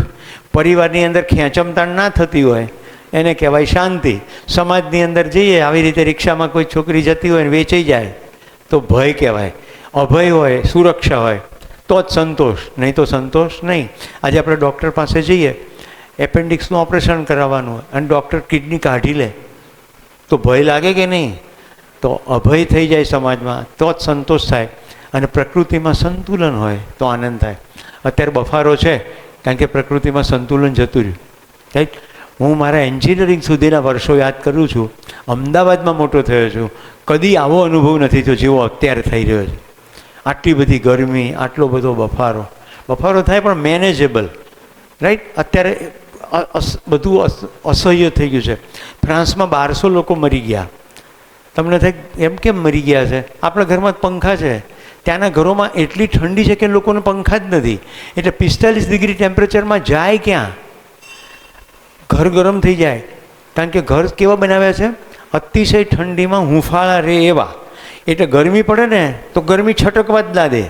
પરિવારની અંદર ખેંચમતાણ ના થતી હોય એને કહેવાય શાંતિ. સમાજની અંદર જઈએ, આવી રીતે રિક્ષામાં કોઈ છોકરી જતી હોય ને વેચાઈ જાય તો ભય કહેવાય. અભય હોય, સુરક્ષા હોય તો જ સંતોષ, નહીં તો સંતોષ નહીં. આજે આપણે ડૉક્ટર પાસે જઈએ, એપેન્ડિક્સનું ઓપરેશન કરાવવાનું હોય અને ડૉક્ટર કિડની કાઢી લે તો ભય લાગે કે નહીં? તો અભય થઈ જાય સમાજમાં તો જ સંતોષ થાય. અને પ્રકૃતિમાં સંતુલન હોય તો આનંદ થાય. અત્યારે બફારો છે કારણ કે પ્રકૃતિમાં સંતુલન જતું રહ્યું. રાઈટ? હું મારા એન્જિનિયરિંગ સુધીના વર્ષો યાદ કરું છું. અમદાવાદમાં મોટો થયો છું, કદી આવો અનુભવ નથી થયો જેવો અત્યારે થઈ રહ્યો છે. આટલી બધી ગરમી, આટલો બધો બફારો. બફારો થાય પણ મેનેજેબલ. રાઈટ? અત્યારે બધું અસહ્ય થઈ ગયું છે. ફ્રાન્સમાં 1200 લોકો મરી ગયા. તમને થાય એમ કેમ મરી ગયા છે? આપણા ઘરમાં પંખા છે, ત્યાંના ઘરોમાં એટલી ઠંડી છે કે લોકોને પંખા જ નથી. એટલે 45 ડિગ્રી ટેમ્પરેચરમાં જાય ક્યાં? ઘર ગરમ થઈ જાય. કારણ કે ઘર કેવા બનાવ્યા છે? અતિશય ઠંડીમાં હુંફાળા રહે એવા. એટલે ગરમી પડે ને તો ગરમી છટકવા જ ના દે.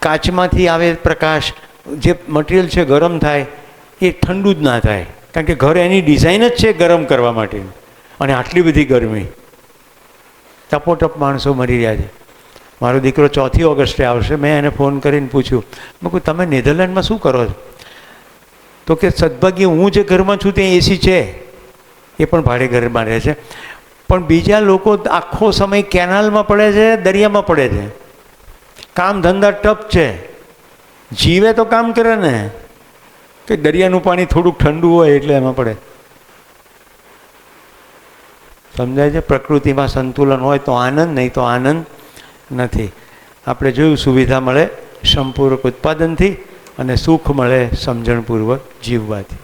કાચમાંથી આવે પ્રકાશ, જે મટીરિયલ છે ગરમ થાય એ ઠંડુ જ ના થાય. કારણ કે ઘર એની ડિઝાઇન જ છે ગરમ કરવા માટેની. અને આટલી બધી ગરમી, ટપોટપ માણસો મરી રહ્યા છે. મારો દીકરો 4 ઓગસ્ટે આવશે. મેં એને ફોન કરીને પૂછ્યું, મેં કહ્યું તમે નેધરલેન્ડમાં શું કરો છો? તો કે સદભાગ્ય હું જે ઘરમાં છું ત્યાં એસી છે, એ પણ ભાડે ઘરમાં રહે છે. પણ બીજા લોકો આખો સમય કેનાલમાં પડે છે, દરિયામાં પડે છે. કામ ધંધા ટપ છે. જીવે તો કામ કરે ને, કે દરિયાનું પાણી થોડુંક ઠંડુ હોય એટલે એમાં પડે. સમજાય છે? પ્રકૃતિમાં સંતુલન હોય તો આનંદ, નહીં તો આનંદ નથી. આપણે જોયું સુવિધા મળે શ્રમપૂર્વક ઉત્પાદનથી અને સુખ મળે સમજણપૂર્વક જીવવાથી.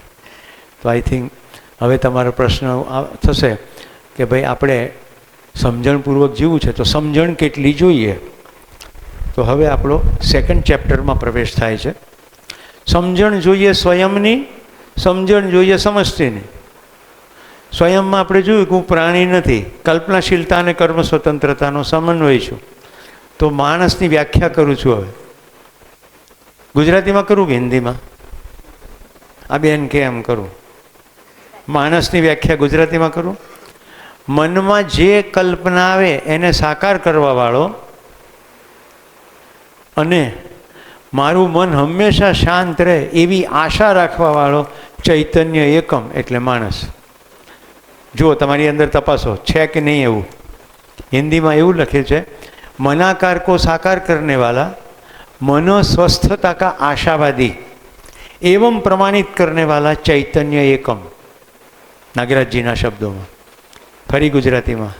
તો આઈ થિંક હવે તમારો પ્રશ્ન થશે કે ભાઈ આપણે સમજણપૂર્વક જીવવું છે તો સમજણ કેટલી જોઈએ? તો હવે આપણો સેકન્ડ ચેપ્ટરમાં પ્રવેશ થાય છે. સમજણ જોઈએ સ્વયંની, સમજણ જોઈએ સમષ્ટિની. સ્વયંમાં આપણે જોયું કે હું પ્રાણી નથી, કલ્પનાશીલતા અને કર્મ સ્વતંત્રતાનો સમન્વય છું. તો માણસની વ્યાખ્યા કરું છું. હવે ગુજરાતીમાં કરું કે હિન્દીમાં? આ બેન કે એમ કરું. માણસની વ્યાખ્યા ગુજરાતીમાં કરું. મનમાં જે કલ્પના આવે એને સાકાર કરવાવાળો અને મારું મન હંમેશા શાંત રહે એવી આશા રાખવાવાળો ચૈતન્ય એકમ એટલે માણસ. જુઓ તમારી અંદર તપાસો છે કે નહીં. એવું હિન્દીમાં એવું લખ્યું છે, મનાકાર કો સાકાર કરને વાલા, મનો સ્वस्थता का आशावादी एवं प्रमाणित करने वाला चैतन्य एकम. નાગરાજજીના શબ્દોમાં. ફરી ગુજરાતીમાં,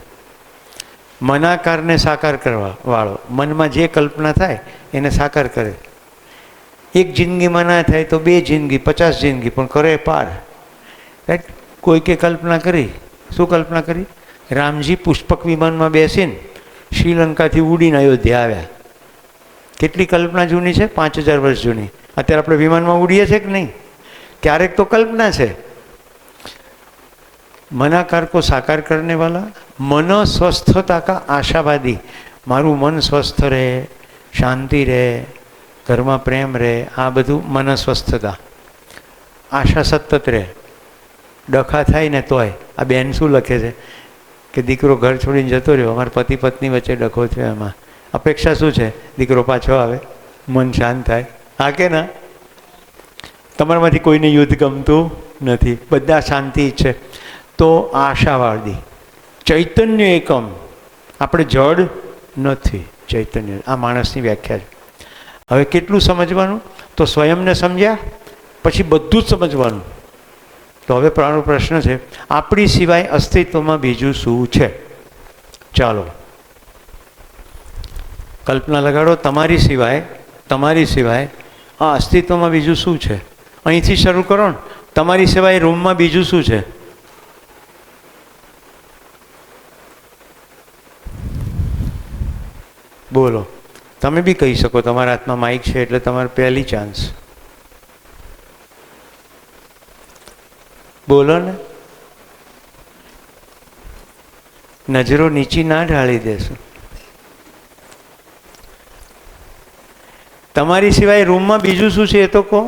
મનાકારને સાકાર કરવા વાળો, મનમાં જે કલ્પના થાય એને સાકાર કરે. એક જિંદગીમાં ના થાય તો 2 જિંદગી, 50 જિંદગી, પણ કરે પાર. રાઈટ? કોઈકે કલ્પના કરી. શું કલ્પના કરી? રામજી પુષ્પક વિમાનમાં બેસીને શ્રીલંકાથી ઉડીને અયોધ્યા આવ્યા. કેટલી કલ્પના જૂની છે? 5000 વર્ષ જૂની. અત્યારે આપણે વિમાનમાં ઉડીએ છીએ કે નહીં? ક્યારેક તો કલ્પના છે. મનાકાર કો સાકાર કરને વાલા, મન સ્वस्थता का आशावादी. મારું મન સ્વસ્થ રહે, શાંતિ રહે, ઘરમાં પ્રેમ રહે, આ બધું મન સ્વસ્થતા. આશા સતત રહે. ડખા થાય ને તોય. આ બેન શું લખે છે કે દીકરો ઘર છોડીને જતો રહ્યો, અમારા પતિ પત્ની વચ્ચે ડખો થયો. એમાં અપેક્ષા શું છે? દીકરો પાછો આવે, મન શાંત થાય. હા કે ના? તમારામાંથી કોઈને યુદ્ધ ગમતું નથી, બધા શાંતિ ઈચ્છે. તો આશાવાદી ચૈતન્ય એકમ. આપણે જડ નથી, ચૈતન્ય. આ માણસની વ્યાખ્યા છે. હવે કેટલું સમજવાનું? તો સ્વયંને સમજ્યા પછી બધું જ સમજવાનું. તો હવે પ્રાણો પ્રશ્ન છે, આપણી સિવાય અસ્તિત્વમાં બીજું શું છે? ચાલો કલ્પના લગાડો, તમારી સિવાય આ અસ્તિત્વમાં બીજું શું છે? અહીંથી શરૂ કરો ને. તમારી સિવાય રૂમમાં બીજું શું છે? બોલો. તમે બી કહી શકો, તમારા હાથમાં માઇક છે એટલે તમારે પહેલી ચાન્સ. બોલો ને. નજરો નીચી ના ઢાળી દેશો. તમારી સિવાય રૂમમાં બીજું શું છે એ તો કહો.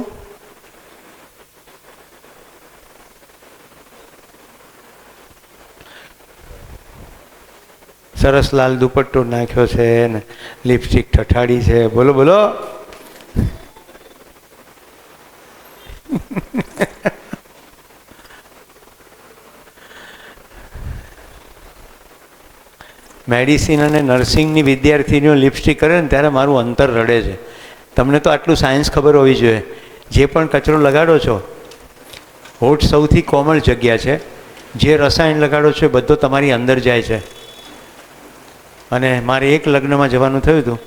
સરસ લાલ દુપટ્ટો નાખ્યો છે ને લિપસ્ટિક ઠઠાડી છે. બોલો બોલો. મેડિસિન અને નર્સિંગની વિદ્યાર્થીનીઓ લિપસ્ટિક કરે ને ત્યારે મારું અંતર રડે છે. તમને તો આટલું સાયન્સ ખબર હોવી જોઈએ. જે પણ કચરો લગાડો છો, હોઠ સૌથી કોમળ જગ્યા છે. જે રસાયણ લગાડો છો એ બધો તમારી અંદર જાય છે. અને મારે એક લગ્નમાં જવાનું થયું હતું,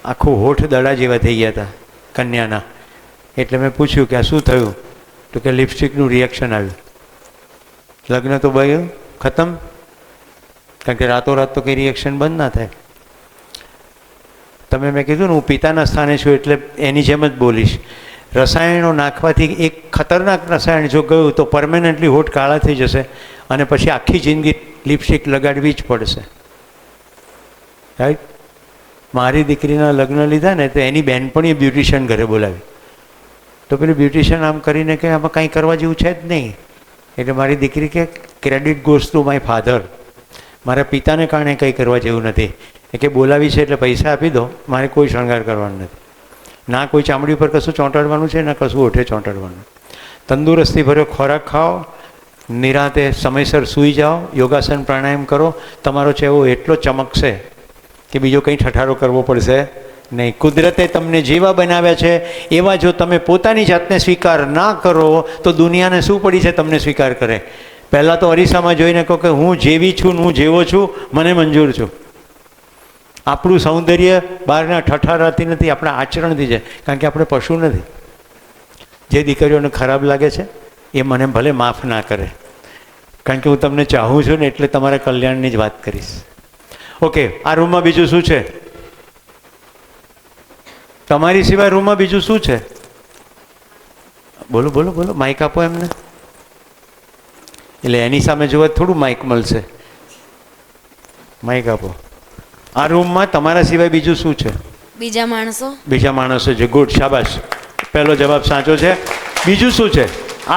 આખું હોઠ દડા જેવા થઈ ગયા હતા કન્યાના. એટલે મેં પૂછ્યું કે આ શું થયું? તો કે લિપસ્ટિકનું રિએક્શન આવ્યું. લગ્ન તો બન્યું ખતમ, કારણ કે રાતોરાત તો કંઈ રિએક્શન બંધ ના થાય. તમે મેં કીધું ને હું પિતાના સ્થાને છું એટલે એની જેમ જ બોલીશ. રસાયણો નાખવાથી એક ખતરનાક રસાયણ જો ગયું તો પરમેનન્ટલી હોઠ કાળા થઈ જશે અને પછી આખી જિંદગી લિપસ્ટિક લગાડવી જ પડશે. રાઈટ. મારી દીકરીના લગ્ન લીધા ને તો એની બહેનપણીએ બ્યુટિશિયન ઘરે બોલાવી. તો પેલું બ્યુટિશિયન આમ કરીને કે આમાં કંઈ કરવા જેવું છે જ નહીં. એટલે મારી દીકરી કે credit goes to my father. મારા પિતાને કારણે કંઈ કરવા જેવું નથી. એ કે બોલાવી છે એટલે પૈસા આપી દો, મારે કોઈ શણગાર કરવાનું નથી. ના કોઈ ચામડી ઉપર કશું ચોંટાડવાનું છે, ના કશું ઓઠે ચોંટાડવાનું. તંદુરસ્તી ભર્યો ખોરાક ખાઓ, નિરાંતે સમયસર સૂઈ જાઓ, યોગાસન પ્રાણાયામ કરો. તમારો ચહેરો એટલો ચમકશે કે બીજો કંઈ ઠઠારો કરવો પડશે નહીં. કુદરતે તમને જેવા બનાવ્યા છે એવા જો તમે પોતાની જાતને સ્વીકાર ના કરો તો દુનિયાને શું પડી છે તમને સ્વીકાર કરે? પહેલાં તો અરીસામાં જોઈને કહો કે હું જેવી છું ને હું જેવો છું, મને મંજૂર છું. આપણું સૌંદર્ય બહારના ઠઠારાથી નથી, આપણા આચરણથી છે. કારણ કે આપણે પશુ નથી. જે દીકરીઓને ખરાબ લાગે છે એ મને ભલે માફ ના કરે, કારણ કે હું તમને ચાહું છું ને એટલે તમારા કલ્યાણની જ વાત કરીશ. ઓકે. આ રૂમમાં બીજું શું છે? તમારી સિવાય રૂમમાં બીજું શું છે? બોલો બોલો બોલો. માઇક આપો એમને. એટલે એની સામે જોવા થોડું માઇક મળશે. માઇક આપો. આ રૂમમાં તમારા સિવાય બીજું શું છે? બીજા માણસો. બીજા માણસો છે. ગુડ, શાબાશ. પહેલો જવાબ સાચો છે. બીજું શું છે?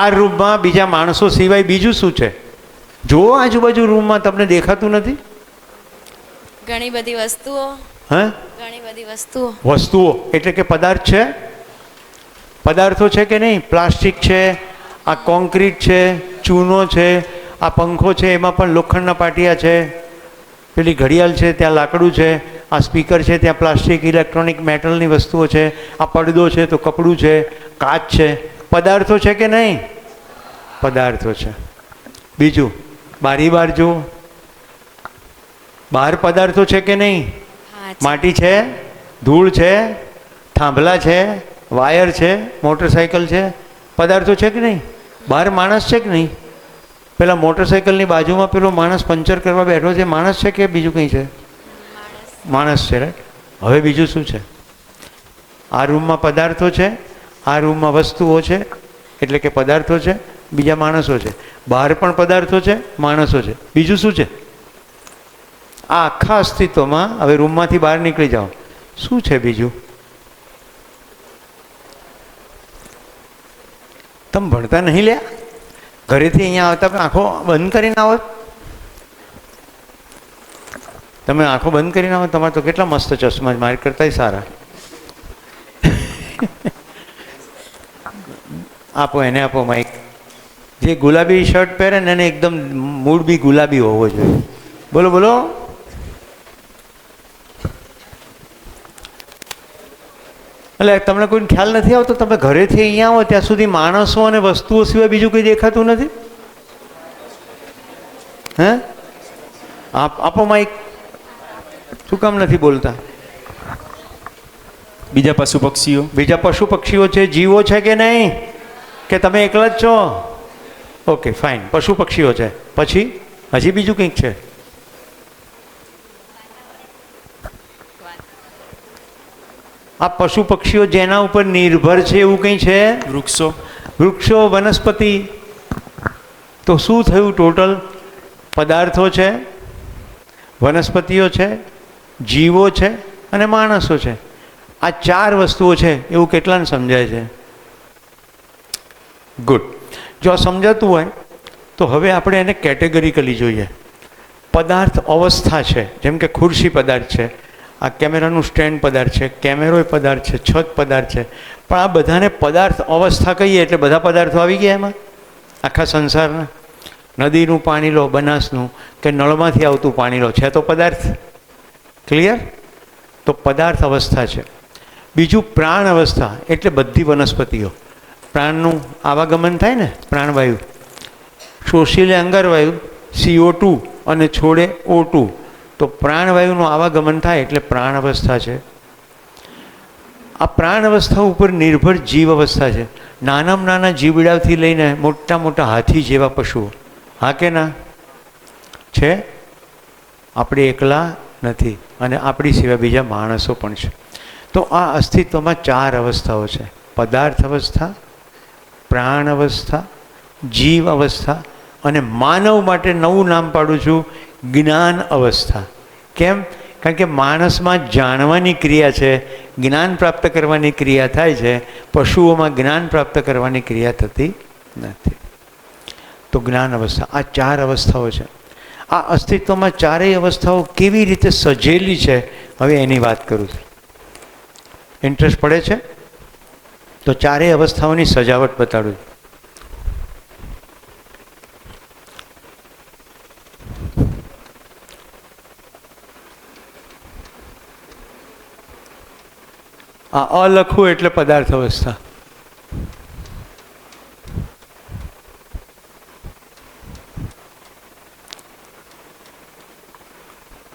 આ રૂમમાં બીજા માણસો સિવાય બીજું શું છે? જુઓ આજુબાજુ રૂમમાં, તમને દેખાતું નથી? ઘણી બધી વસ્તુઓ. હે? ઘણી બધી વસ્તુઓ. વસ્તુઓ એટલે કે પદાર્થ છે? પદાર્થો છે કે નહીં? પ્લાસ્ટિક છે, આ કોન્ક્રીટ છે, ચૂનો છે, આ પંખો છે એમાં પણ લોખંડના પાટિયા છે, પેલી ઘડિયાળ છે ત્યાં લાકડું છે, આ સ્પીકર છે ત્યાં પ્લાસ્ટિક ઇલેક્ટ્રોનિક મેટલની વસ્તુઓ છે, આ પડદો છે તો કપડું છે, કાચ છે. પદાર્થો છે કે નહીં? પદાર્થો છે. બીજું, બારી બાર જુઓ, બહાર પદાર્થો છે કે નહીં? માટી છે, ધૂળ છે, થાંભલા છે, વાયર છે, મોટરસાઇકલ છે. પદાર્થો છે કે નહીં? બહાર માણસ છે કે નહીં? પેલા મોટરસાઇકલની બાજુમાં પેલો માણસ પંચર કરવા બેઠો છે, માણસ છે કે બીજું કંઈ છે? માણસ છે. રાઈટ. હવે બીજું શું છે? આ રૂમમાં પદાર્થો છે, આ રૂમમાં વસ્તુઓ છે એટલે કે પદાર્થો છે, બીજા માણસો છે. બહાર પણ પદાર્થો છે, માણસો છે. બીજું શું છે? આ આખા અસ્તિત્વમાં હવે રૂમમાંથી બહાર નીકળી જાઓ, શું છે બીજું? તમે ભણતા નહીં લ્યા? ઘરેથી અહીંયા આવતા આંખો બંધ કરીને આવો. તમે આંખો બંધ કરીને આવો, તમારે તો કેટલા મસ્ત ચશ્મા, મારી કરતાંય સારા. આપો એને, આપો માઇક. જે ગુલાબી શર્ટ પહેરે ને એને એકદમ મૂડ બી ગુલાબી હોવો જોઈએ. બોલો બોલો. એટલે તમને કોઈને ખ્યાલ નથી આવતો? તમે ઘરેથી અહીંયા આવો ત્યાં સુધી માણસો અને વસ્તુઓ સિવાય બીજું કંઈ દેખાતું નથી? હે? આપો માઇક. શું કામ નથી બોલતા? બીજા પશુ પક્ષીઓ. બીજા પશુ પક્ષીઓ છે, જીવો છે કે નહીં? કે તમે એકલા જ છો? ઓકે ફાઇન, પશુ પક્ષીઓ છે. પછી હજી બીજું કંઈક છે? આ પશુ પક્ષીઓ જેના ઉપર નિર્ભર છે એવું કંઈ છે? વૃક્ષો. વૃક્ષો, વનસ્પતિ. તો શું થયું ટોટલ? પદાર્થો છે, વનસ્પતિઓ છે, જીવો છે અને માણસો છે. આ 4 વસ્તુઓ છે એવું કેટલાને સમજાય છે? ગુડ. જો આ સમજાતું હોય તો હવે આપણે એને કેટેગરીકલી જોઈએ. પદાર્થ અવસ્થા છે, જેમ કે ખુરશી પદાર્થ છે, આ કેમેરાનું સ્ટેન્ડ પદાર્થ છે, કેમેરોય પદાર્થ છે, છત પદાર્થ છે. પણ આ બધાને પદાર્થ અવસ્થા કહીએ એટલે બધા પદાર્થો આવી ગયા એમાં, આખા સંસારના. નદીનું પાણી લો, બનાસનું, કે નળમાંથી આવતું પાણી લો, છે તો પદાર્થ. ક્લિયર? તો પદાર્થ અવસ્થા છે. બીજું પ્રાણ અવસ્થા, એટલે બધી વનસ્પતિઓ. પ્રાણનું આવાગમન થાય ને, પ્રાણવાયુ શોષી લે અંગારવાયુ CO2 અને છોડે O2, તો પ્રાણવાયુનું આવાગમન થાય એટલે પ્રાણ અવસ્થા છે. આ પ્રાણ અવસ્થા ઉપર નિર્ભર જીવ અવસ્થા છે. નાનામાં નાના જીવડાથી લઈને મોટા મોટા હાથી જેવા પશુઓ. હા કે ના? છે. આપણે એકલા નથી અને આપણી સિવાય બીજા માણસો પણ છે. તો આ અસ્તિત્વમાં 4 અવસ્થાઓ છે: પદાર્થ અવસ્થા, પ્રાણ અવસ્થા, જીવ અવસ્થા અને માનવ માટે નવું નામ પાડું છું, જ્ઞાન અવસ્થા. કેમ? કારણ કે માણસમાં જાણવાની ક્રિયા છે, જ્ઞાન પ્રાપ્ત કરવાની ક્રિયા થાય છે. પશુઓમાં જ્ઞાન પ્રાપ્ત કરવાની ક્રિયા થતી નથી. તો જ્ઞાન અવસ્થા, આ 4 અવસ્થાઓ છે. આ અસ્તિત્વમાં 4 અવસ્થાઓ કેવી રીતે સજેલી છે, હવે એની વાત કરું છું. ઇન્ટરેસ્ટ પડે છે તો 4 અવસ્થાઓની સજાવટ બતાડું. આ અ લખવું એટલે પદાર્થ અવસ્થા,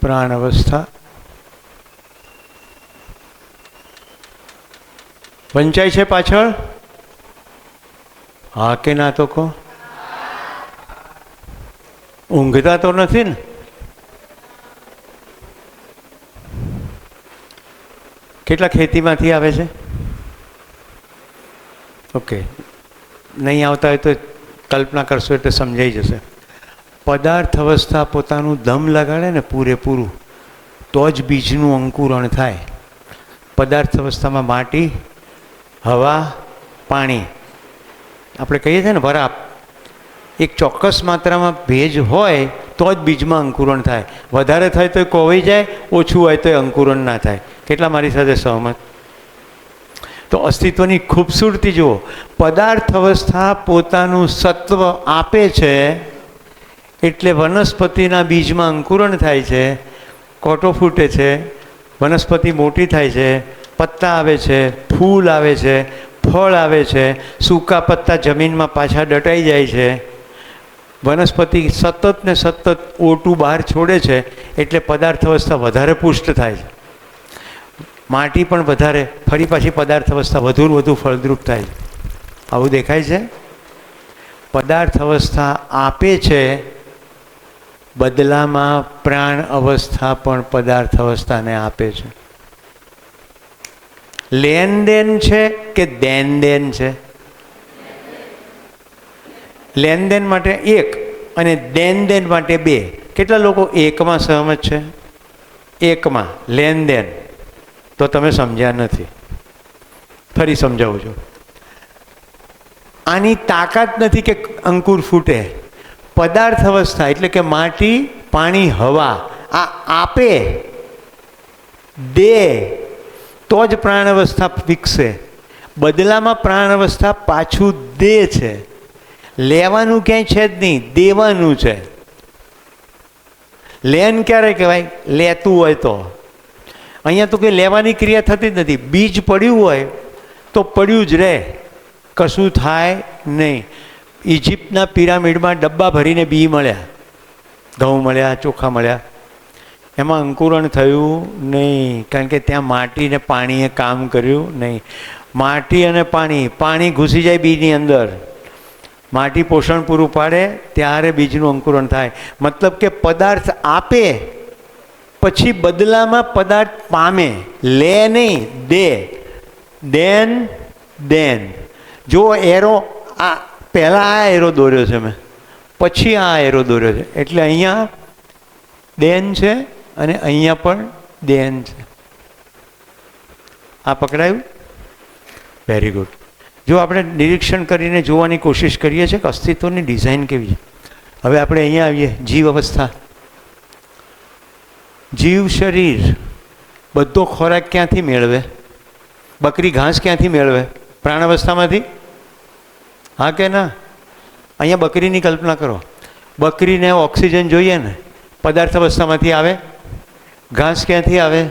પ્રાણ અવસ્થા, વંચાય છે પાછળ? હા કે ના તો કહો. ઊંઘતા તો નથી ને? કેટલા ખેતીમાંથી આવે છે? ઓકે, નહીં આવતા હોય તો કલ્પના કરશો એટલે સમજાઈ જશે. પદાર્થ અવસ્થા પોતાનું દમ લગાડે ને પૂરેપૂરું, તો જ બીજનું અંકુરણ થાય. પદાર્થ અવસ્થામાં માટી, હવા, પાણી, આપણે કહીએ છીએ ને વરાપ, એક ચોક્કસ માત્રામાં ભેજ હોય તો જ બીજમાં અંકુરણ થાય. વધારે થાય તો કોવાઈ જાય, ઓછું હોય તો અંકુરણ ના થાય. કેટલા મારી સાથે સહમત? તો અસ્તિત્વની ખૂબસૂરતી જુઓ. પદાર્થ અવસ્થા પોતાનું સત્વ આપે છે એટલે વનસ્પતિના બીજમાં અંકુરણ થાય છે, કોટો ફૂટે છે, વનસ્પતિ મોટી થાય છે, પત્તા આવે છે, ફૂલ આવે છે, ફળ આવે છે, સૂકા પત્તા જમીનમાં પાછા દટાઈ જાય છે. વનસ્પતિ સતત ને સતત O2 બહાર છોડે છે એટલે પદાર્થ અવસ્થા વધારે પુષ્ટ થાય છે. માટી પણ વધારે, ફરી પાછી પદાર્થ અવસ્થા વધુ ફળદ્રુપ થાય છે. આવું દેખાય છે? પદાર્થ અવસ્થા આપે છે, બદલામાં પ્રાણ અવસ્થા પણ પદાર્થ અવસ્થાને આપે છે. લેનદેન છે કે દેનદેન છે? લેનદેન માટે 1 અને દેનદેન માટે 2. કેટલા લોકો એકમાં સહમત છે? એકમાં લેનદેન. તો તમે સમજ્યા નથી, ફરી સમજાવું છું. આની તાકાત નથી કે અંકુર ફૂટે. પદાર્થ અવસ્થા એટલે કે માટી, પાણી, હવા, આ આપે, દે તો જ પ્રાણ અવસ્થા વિકસે. બદલામાં પ્રાણ અવસ્થા પાછું દે છે. લેવાનું ક્યાંય છે જ નહીં, દેવાનું છે. લેન ક્યારે કહેવાય? લેતું હોય તો. અહીંયા તો કંઈ લેવાની ક્રિયા થતી જ નથી. બીજ પડ્યું હોય તો પડ્યું જ રહે, કશું થાય નહીં. ઇજિપ્તના પિરામિડમાં ડબ્બા ભરીને બી મળ્યા, ઘઉં મળ્યા, ચોખા મળ્યા. એમાં અંકુરણ થયું નહીં, કારણ કે ત્યાં માટી ને પાણીએ કામ કર્યું નહીં. માટી અને પાણી ઘૂસી જાય બીજની અંદર, માટી પોષણ પૂરું પાડે ત્યારે બીજનું અંકુરણ થાય. મતલબ કે પદાર્થ આપે પછી બદલામાં પદાર્થ પામે, લે નહીં, દે. દેન જો એરો આ પહેલાં આ એરો દોર્યો છે મેં, પછી આ એરો દોર્યો છે, એટલે અહીંયા દેન છે અને અહીંયા પણ દેન છે. આ પકડાયું? Very good. જો આપણે નિરીક્ષણ કરીને જોવાની કોશિશ કરીએ છીએ કે અસ્તિત્વની ડિઝાઇન કેવી છે. હવે આપણે અહીંયા આવીએ, જીવ અવસ્થા. જીવ શરીર બધો ખોરાક ક્યાંથી મેળવે? બકરી ઘાસ ક્યાંથી મેળવે? પ્રાણ અવસ્થામાંથી. હા કે ના? અહીંયા બકરીની કલ્પના કરો. બકરીને ઓક્સિજન જોઈએ ને, પદાર્થ અવસ્થામાંથી આવે. ઘાસ ક્યાંથી આવે?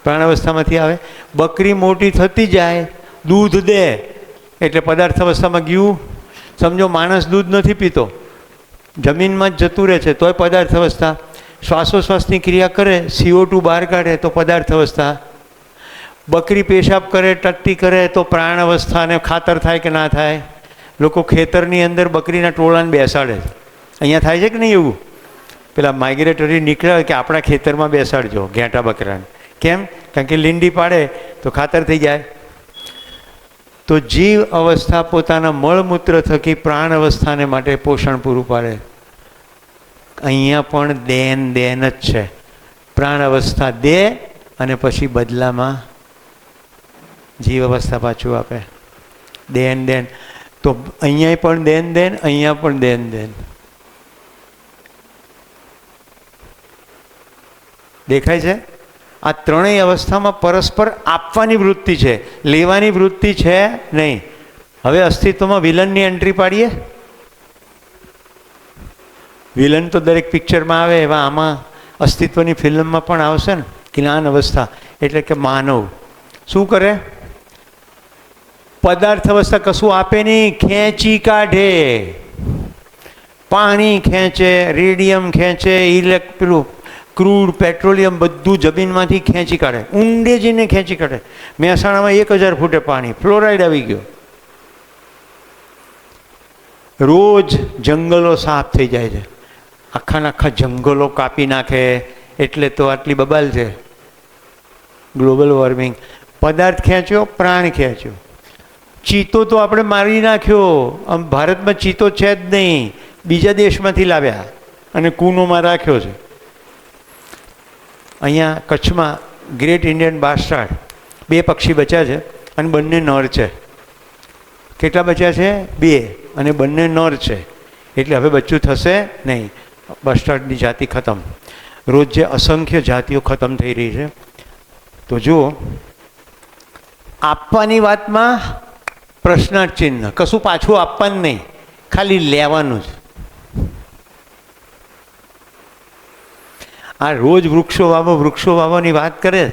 પ્રાણ અવસ્થામાંથી આવે. બકરી મોટી થતી જાય, દૂધ દે એટલે પદાર્થ અવસ્થામાં ગયું. સમજો માણસ દૂધ નથી પીતો, જમીનમાં જ જતું રહે છે તોય પદાર્થ અવસ્થા. શ્વાસોશ્વાસની ક્રિયા કરે, CO2 બહાર કાઢે તો પદાર્થ અવસ્થા. બકરી પેશાબ કરે, ટટ્ટી કરે તો પ્રાણ અવસ્થા. અને ખાતર થાય કે ના થાય? લોકો ખેતરની અંદર બકરીના ટોળાને બેસાડે છે. અહીંયા થાય છે કે નહીં એવું? પેલા માઇગ્રેટરી નીકળે કે આપણા ખેતરમાં બેસાડજો ઘેંટા બકરાને. કેમ? કારણ કે લીંડી પાડે તો ખાતર થઈ જાય. તો જીવ અવસ્થા પોતાના મળમૂત્ર થકી પ્રાણ અવસ્થાને માટે પોષણ પૂરું પાડે. અહીંયા પણ દેન જ છે. પ્રાણ અવસ્થા દે અને પછી બદલામાં જીવ અવસ્થા પાછું આપે. દેન તો અહીંયા પણ દેન, અહીંયા પણ દેન. દેખાય છે? આ ત્રણેય અવસ્થામાં પરસ્પર આપવાની વૃત્તિ છે, લેવાની વૃત્તિ છે નહીં. હવે અસ્તિત્વમાં વિલનની એન્ટ્રી પાડીએ. વિલન તો દરેક પિક્ચરમાં આવે, એવા આમાં અસ્તિત્વની ફિલ્મમાં પણ આવશે ને. જ્ઞાન અવસ્થા એટલે કે માનવ શું કરે? પદાર્થ અવસ્થા કશું આપે નહીં, ખેંચી કાઢે. પાણી ખેંચે, રેડિયમ ખેંચે, પેલું ક્રૂડ પેટ્રોલિયમ બધું જમીનમાંથી ખેંચી કાઢે, ઊંડે જઈને ખેંચી કાઢે. મહેસાણામાં 1000 ફૂટે પાણી, ફ્લોરાઇડ આવી ગયો. રોજ જંગલો સાફ થઈ જાય છે, આખા જંગલો કાપી નાખે એટલે તો આટલી બબાલ છે. Global warming. પદાર્થ ખેંચ્યો, પ્રાણ ખેંચ્યો. ચીતો તો આપણે મારી નાખ્યો. આમ ભારતમાં ચીતો છે જ નહીં, બીજા દેશમાંથી લાવ્યા અને કૂનોમાં રાખ્યો છે. અહીંયા કચ્છમાં ગ્રેટ ઇન્ડિયન બાસ્ટાર્ડ 2 પક્ષી બચ્યા છે અને બંને નર છે. કેટલા બચ્યા છે? 2 અને બંને નર છે. એટલે હવે બચ્ચું થશે નહીં. બાસ્ટાર્ડની જાતિ ખતમ. રોજ જે અસંખ્ય જાતિઓ ખતમ થઈ રહી છે. તો જુઓ, આપવાની વાતમાં પ્રશ્નાર્થ ચિહ્ન, કશું પાછું આપવાનું નહીં, ખાલી લેવાનું જ. આ રોજ વૃક્ષો વાવોની વાત કરે,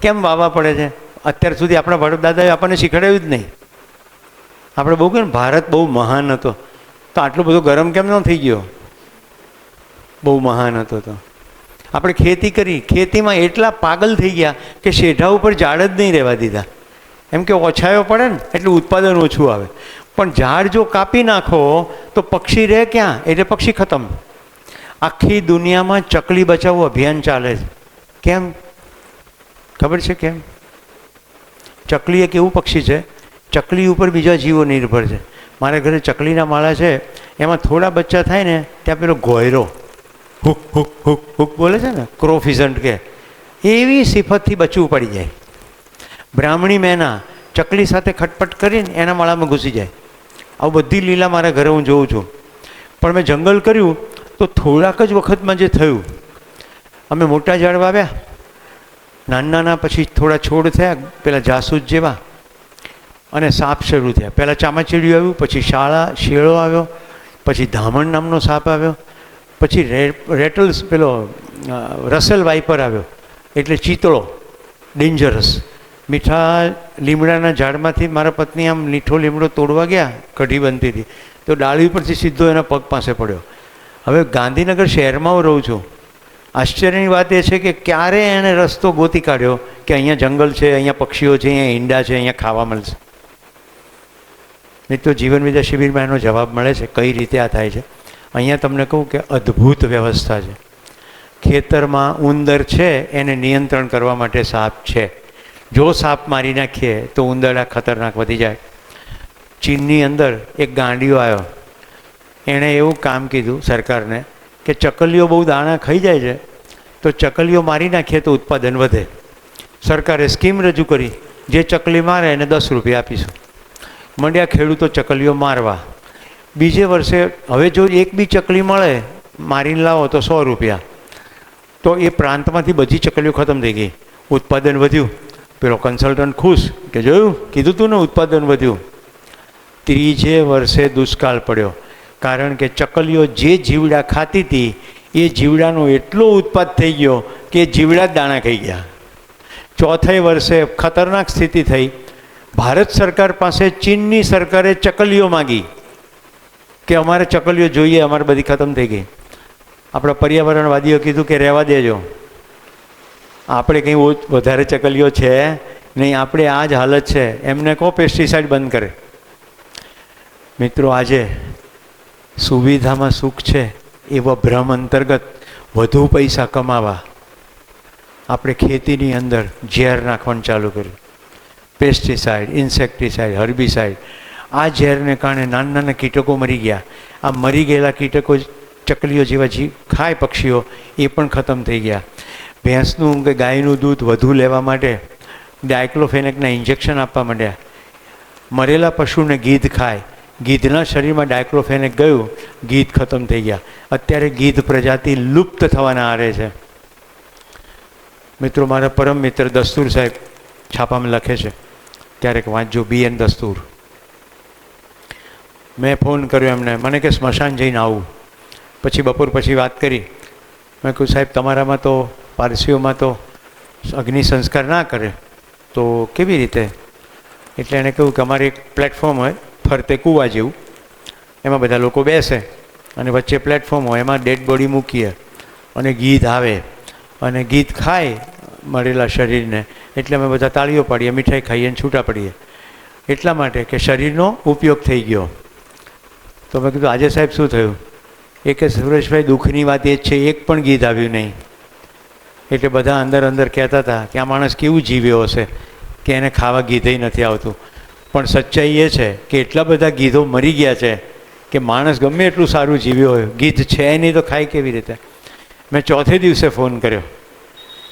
કેમ વાવવા પડે છે? અત્યાર સુધી આપણા વડદાદાએ આપણને શીખવાડ્યું જ નહીં. આપણે બહુ કહે ને ભારત બહુ મહાન હતો, તો આટલો બધો ગરમ કેમ ન થઈ ગયો? બહુ મહાન હતો તો આપણે ખેતી કરી, ખેતીમાં એટલા પાગલ થઈ ગયા કે શેઢા ઉપર ઝાડ જ નહીં રહેવા દીધા. એમ કે ઓછાયો પડે ને એટલે ઉત્પાદન ઓછું આવે. પણ ઝાડ જો કાપી નાખો તો પક્ષી રહે ક્યાં? એટલે પક્ષી ખતમ. આખી દુનિયામાં ચકલી બચાવો અભિયાન ચાલે છે. કેમ ખબર છે કેમ? ચકલી એક એવું પક્ષી છે, ચકલી ઉપર બીજા જીવો નિર્ભર છે. મારા ઘરે ચકલીના માળા છે, એમાં થોડા બચ્ચા થાય ને ત્યાં પેલો ગોયરો હુક હુક હુક હુક બોલે છે ને, ક્રોફિઝન્ટ કે, એવી સિફતથી બચ્ચું પડી જાય. બ્રાહ્મણી મેના ચકલી સાથે ખટપટ કરીને એના માળામાં ઘૂસી જાય. આવું બધી લીલા મારા ઘરે હું જોઉં છું. પણ મેં જંગલ કર્યું તો થોડાક જ વખતમાં જે થયું, અમે મોટા ઝાડ વાવ્યા, નાના પછી થોડા છોડ થયા પેલા જાસૂદ જેવા, અને સાપ શરૂ થયા. પહેલાં ચામાચીડિયું આવ્યું, પછી શેળો આવ્યો, પછી ધામણ નામનો સાપ આવ્યો, પછી રેટલ્સ પેલો રસેલ વાઇપર આવ્યો, એટલે ચીતળો ડેન્જરસ. મીઠા લીમડાના ઝાડમાંથી મારા પત્ની આમ મીઠો લીમડો તોડવા ગયા, કઢી બનતી હતી, તો ડાળી પરથી સીધો એના પગ પાસે પડ્યો. હવે ગાંધીનગર શહેરમાં હું રહું છું, આશ્ચર્યની વાત એ છે કે ક્યારે એણે રસ્તો ગોતી કાઢ્યો કે અહીંયા જંગલ છે, અહીંયા પક્ષીઓ છે, અહીંયા ઈંડા છે, અહીંયા ખાવા મળશે. મિત્રો, જીવન વિદ્યા શિબિરમાં એનો જવાબ મળે છે કઈ રીતે આ થાય છે. અહીંયા તમને કહું કે અદ્ભુત વ્યવસ્થા છે. ખેતરમાં ઉંદર છે એને નિયંત્રણ કરવા માટે સાપ છે. જો સાપ મારી નાખીએ તો ઉંદરડા ખતરનાક વધી જાય. ચીનની અંદર એક ગાંડિયો આવ્યો, એણે એવું કામ કીધું સરકારને કે ચકલીઓ બહુ દાણા ખાઈ જાય છે, તો ચકલીઓ મારી નાખીએ તો ઉત્પાદન વધે. સરકારે સ્કીમ રજૂ કરી, જે ચકલી મારે એને 10 રૂપિયા આપીશું. મંડ્યા ખેડૂતો ચકલીઓ મારવા. બીજે વર્ષે હવે જો એક બી ચકલી મળે મારીને લાવો તો 100 રૂપિયા. તો એ પ્રાંતમાંથી બધી ચકલીઓ ખતમ થઈ ગઈ. ઉત્પાદન વધ્યું. પેલો કન્સલ્ટન્ટ ખુશ કે જોયું, કીધું તું ને ઉત્પાદન વધ્યું. ત્રીજે વર્ષે દુષ્કાળ પડ્યો, કારણ કે ચકલીઓ જે જીવડા ખાતી હતી એ જીવડાનો એટલો ઉત્પાદ થઈ ગયો કે જીવડા જ દાણા ખાઈ ગયા. ચોથે વર્ષે ખતરનાક સ્થિતિ થઈ. ભારત સરકાર પાસે ચીનની સરકારે ચકલીઓ માગી કે અમારે ચકલીઓ જોઈએ, અમારે બધી ખતમ થઈ ગઈ. આપણા પર્યાવરણવાદીઓ કીધું કે રહેવા દેજો, આપણે કંઈ વધારે ચકલીઓ છે નહીં, આપણે આ જ હાલત છે, એમને કહો પેસ્ટિસાઇડ બંધ કરે. મિત્રો, આજે સુવિધામાં સુખ છે એવા ભ્રમ અંતર્ગત વધુ પૈસા કમાવા આપણે ખેતીની અંદર ઝેર નાખવાનું ચાલુ કર્યું. Pesticide, insecticide, herbicide. આ ઝેરને કારણે નાના નાના કીટકો મરી ગયા. આ મરી ગયેલા કીટકો ચકલીઓ જેવા ખાય પક્ષીઓ, એ પણ ખતમ થઈ ગયા. ભેંસનું કે ગાયનું દૂધ વધુ લેવા માટે ડાયક્લોફેનેકના ઇન્જેક્શન આપવા માંડ્યા. મરેલા પશુને ગીધ ખાય, ગીધના શરીરમાં ડાયક્લોફેનેક ગયું, ગીધ ખતમ થઈ ગયા. અત્યારે ગીધ પ્રજાતિ લુપ્ત થવાના આરે છે. મિત્રો, મારા પરમ મિત્ર દસ્તુર સાહેબ છાપામાં લખે છે, ક્યારેક વાંચજો, BN દસ્તુર. મેં ફોન કર્યો એમને, મને કે સ્મશાન જઈને આવું. પછી બપોર પછી વાત કરી. મેં કહ્યું સાહેબ, તમારામાં તો પારસીઓમાં તો અગ્નિ સંસ્કાર ના કરે, તો કેવી રીતે? એટલે એણે કહ્યું કે અમારે એક પ્લેટફોર્મ હોય ફરતે કૂવા જેવું, એમાં બધા લોકો બેસે અને વચ્ચે પ્લેટફોર્મ હોય, એમાં ડેડ બોડી મૂકીએ અને ગીધ આવે અને ગીધ ખાય મરેલા શરીરને, એટલે અમે બધા તાળીઓ પાડીએ, મીઠાઈ ખાઈએ અને છૂટા પડીએ. એટલા માટે કે શરીરનો ઉપયોગ થઈ ગયો. તો મેં કીધું આજે સાહેબ શું થયું? એ કે સુરેશભાઈ, દુઃખની વાત એ જ છે, એક પણ ગીધ આવ્યું નહીં. એટલે બધા અંદર અંદર કહેતા હતા કે આ માણસ કેવું જીવ્યો હશે કે એને ખાવા ગીધે નથી આવતું. પણ સચ્ચાઈ એ છે કે એટલા બધા ગીધો મરી ગયા છે કે માણસ ગમે એટલું સારું જીવ્યો હોય, ગીધ છે નહીં તો ખાય કેવી રીતે? મેં ચોથે દિવસે ફોન કર્યો.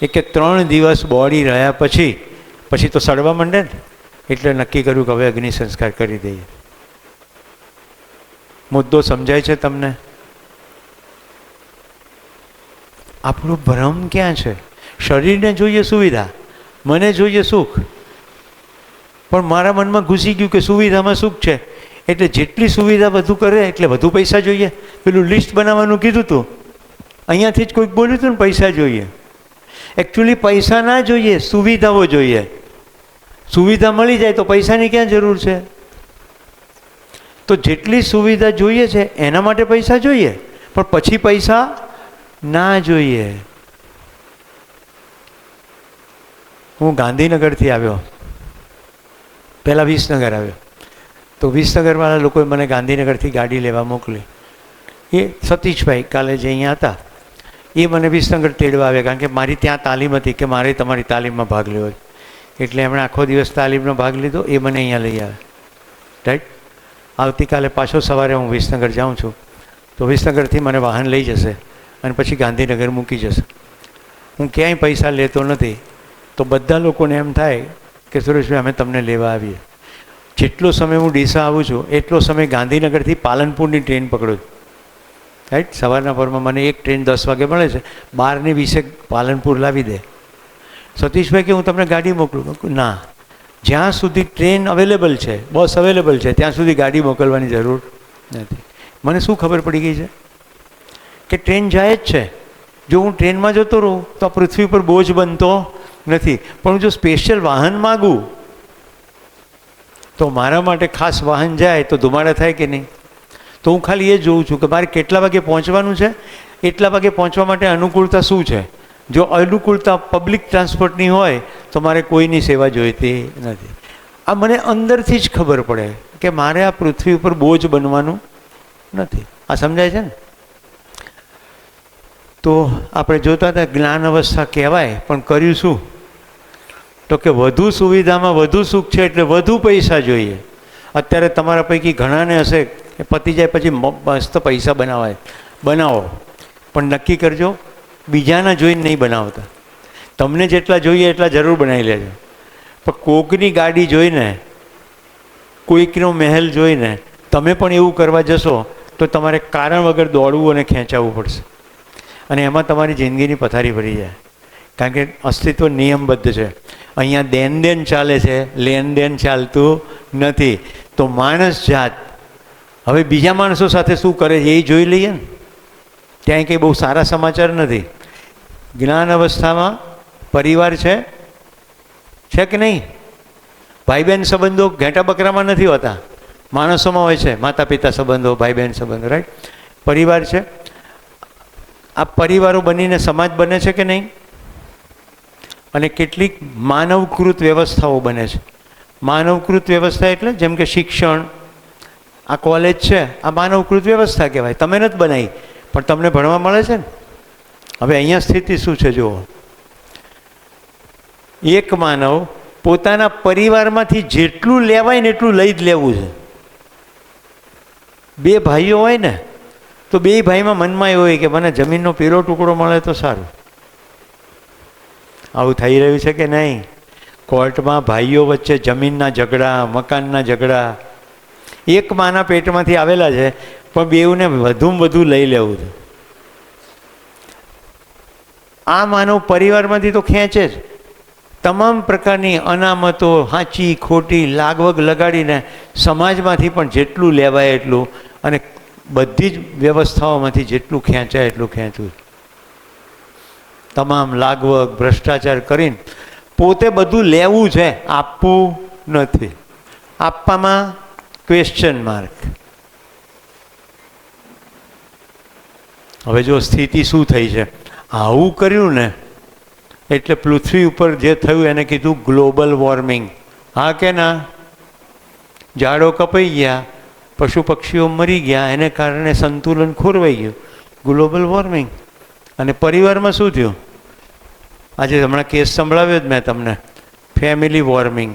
એ કે 3 દિવસ બોડી રહ્યા પછી તો સડવા માંડે ને, એટલે નક્કી કર્યું કે હવે અગ્નિ સંસ્કાર કરી દઈએ. મુદ્દો સમજાય છે તમને? આપણું ભ્રમ ક્યાં છે? શરીરને જોઈએ સુવિધા, મને જોઈએ સુખ, પણ મારા મનમાં ઘૂસી ગયું કે સુવિધામાં સુખ છે એટલે જેટલી સુવિધા વધુ કરે એટલે વધુ પૈસા જોઈએ. પેલું લિસ્ટ બનાવવાનું કીધું હતું, અહીંયાથી જ કોઈક બોલ્યું હતું ને પૈસા જોઈએ. એકચ્યુઅલી પૈસા ના જોઈએ, સુવિધાઓ જોઈએ. સુવિધા મળી જાય તો પૈસાની ક્યાં જરૂર છે? તો જેટલી સુવિધા જોઈએ છે એના માટે પૈસા જોઈએ, પણ પછી પૈસા ના જોઈએ. હું ગાંધીનગરથી આવ્યો, પહેલાં વિસનગર આવ્યો, તો વિસનગરવાળા લોકોએ મને ગાંધીનગરથી ગાડી લેવા મોકલી. એ સતીશભાઈ કાલે જે અહીંયા હતા એ મને વિસનગર તેડવા આવ્યા, કારણ કે મારી ત્યાં તાલીમ હતી કે મારે તમારી તાલીમમાં ભાગ લેવો. એટલે એમણે આખો દિવસ તાલીમનો ભાગ લીધો, એ મને અહીંયા લઈ આવ્યા. રાઈટ. આવતીકાલે પાછો સવારે હું વિસનગર જાઉં છું, તો વિસનગરથી મને વાહન લઈ જશે અને પછી ગાંધીનગર મૂકી જશે. હું ક્યાંય પૈસા લેતો નથી. તો બધા લોકોને એમ થાય કે સુરેશભાઈ અમે તમને લેવા આવીએ. જેટલો સમય હું ડીસા આવું છું એટલો સમય ગાંધીનગરથી પાલનપુરની ટ્રેન પકડું છું. રાઈટ. સવારના પરમાં મને એક ટ્રેન 10 વાગે મળે છે, 12:20 પાલનપુર લાવી દે. સતીશભાઈ કે હું તમને ગાડી મોકલું? ના, જ્યાં સુધી ટ્રેન અવેલેબલ છે, બસ અવેલેબલ છે, ત્યાં સુધી ગાડી મોકલવાની જરૂર નથી. મને શું ખબર પડી ગઈ છે કે ટ્રેન જાય જ છે. જો હું ટ્રેનમાં જતો રહું તો આ પૃથ્વી પર બોજ બનતો નથી. પણ જો સ્પેશિયલ વાહન માગું તો મારા માટે ખાસ વાહન જાય તો ધુમાડા થાય કે નહીં? તો હું ખાલી એ જોઉં છું કે મારે કેટલા વાગે પહોંચવાનું છે, એટલા વાગે પહોંચવા માટે અનુકૂળતા શું છે? જો અનુકૂળતા પબ્લિક ટ્રાન્સપોર્ટની હોય તો મારે કોઈની સેવા જોઈતી નથી. આ મને અંદરથી જ ખબર પડે કે મારે આ પૃથ્વી ઉપર બોજ બનવાનું નથી. આ સમજાય છે ને? તો આપણે જોતા હતા જ્ઞાન અવસ્થા કહેવાય, પણ કર્યું શું? તો કે વધુ સુવિધામાં વધુ સુખ છે એટલે વધુ પૈસા જોઈએ. અત્યારે તમારા પૈકી ઘણાને હશે કે પતી જાય પછી મસ્ત પૈસા બનાવો, પણ નક્કી કરજો બીજાના જોઈને નહીં બનાવતા. તમને જેટલા જોઈએ એટલા જરૂર બનાવી લેજો, પણ કોકની ગાડી જોઈને, કોઈકનો મહેલ જોઈને તમે પણ એવું કરવા જશો તો તમારે કારણ વગર દોડવું અને ખેંચાવવું પડશે, અને એમાં તમારી જિંદગીની પથારી ભરી જાય. કારણ કે અસ્તિત્વ નિયમબદ્ધ છે. અહીંયા દેન ચાલે છે, લેનદેન ચાલતું નથી. તો માણસ જાત હવે બીજા માણસો સાથે શું કરે છે એ જોઈ લઈએ ને. ત્યાં કંઈ બહુ સારા સમાચાર નથી. જ્ઞાન અવસ્થામાં પરિવાર છે કે નહીં? ભાઈ બહેન સંબંધો ઘેટા બકરામાં નથી હોતા, માણસોમાં હોય છે. માતા પિતા સંબંધો, ભાઈ બહેન સંબંધો, રાઈટ? પરિવાર છે. આ પરિવારો બનીને સમાજ બને છે કે નહીં? અને કેટલીક માનવકૃત વ્યવસ્થાઓ બને છે. માનવકૃત વ્યવસ્થા એટલે જેમ કે શિક્ષણ, આ કોલેજ છે, આ માનવકૃત વ્યવસ્થા કહેવાય. તમે નથી બનાવી, પણ તમને ભણવા મળે છે ને. હવે અહીંયા સ્થિતિ શું છે જુઓ. એક માનવ પોતાના પરિવારમાંથી જેટલું લેવાય ને એટલું લઈ જ લેવું છે. બે ભાઈઓ હોય ને તો બે ભાઈમાં મનમાં એવું હોય કે મને જમીનનો પેલો ટુકડો મળે તો સારું. આવું થઈ રહ્યું છે કે નહીં? કોર્ટમાં ભાઈઓ વચ્ચે જમીનના ઝઘડા, મકાનના ઝઘડા. એક માના પેટમાંથી આવેલા છે, પણ બેઉને વધુમાં વધુ લઈ લેવું છે. આ માનવ પરિવારમાંથી તો ખેંચે જ. તમામ પ્રકારની અનામતો, સાચી ખોટી લાગવગ લગાડીને સમાજમાંથી પણ જેટલું લેવાય એટલું, અને બધી જ વ્યવસ્થાઓમાંથી જેટલું ખેંચાય એટલું ખેંચવું. તમામ લાગવગ ભ્રષ્ટાચાર કરીને પોતે બધું લેવું છે, આપવું નથી. આપવામાં ક્વેશ્ચન માર્ક. હવે જો સ્થિતિ શું થઈ છે, આવું કર્યું ને એટલે પૃથ્વી ઉપર જે થયું એને કીધું ગ્લોબલ વોર્મિંગ. હા કે ના? ઝાડો કપાઈ ગયા, પશુ પક્ષીઓ મરી ગયા, એને કારણે સંતુલન ખોરવાઈ ગયું, ગ્લોબલ વોર્મિંગ. અને પરિવારમાં શું થયું? આજે હમણાં કેસ સંભળાવ્યો જ મેં તમને, ફેમિલી વોર્મિંગ.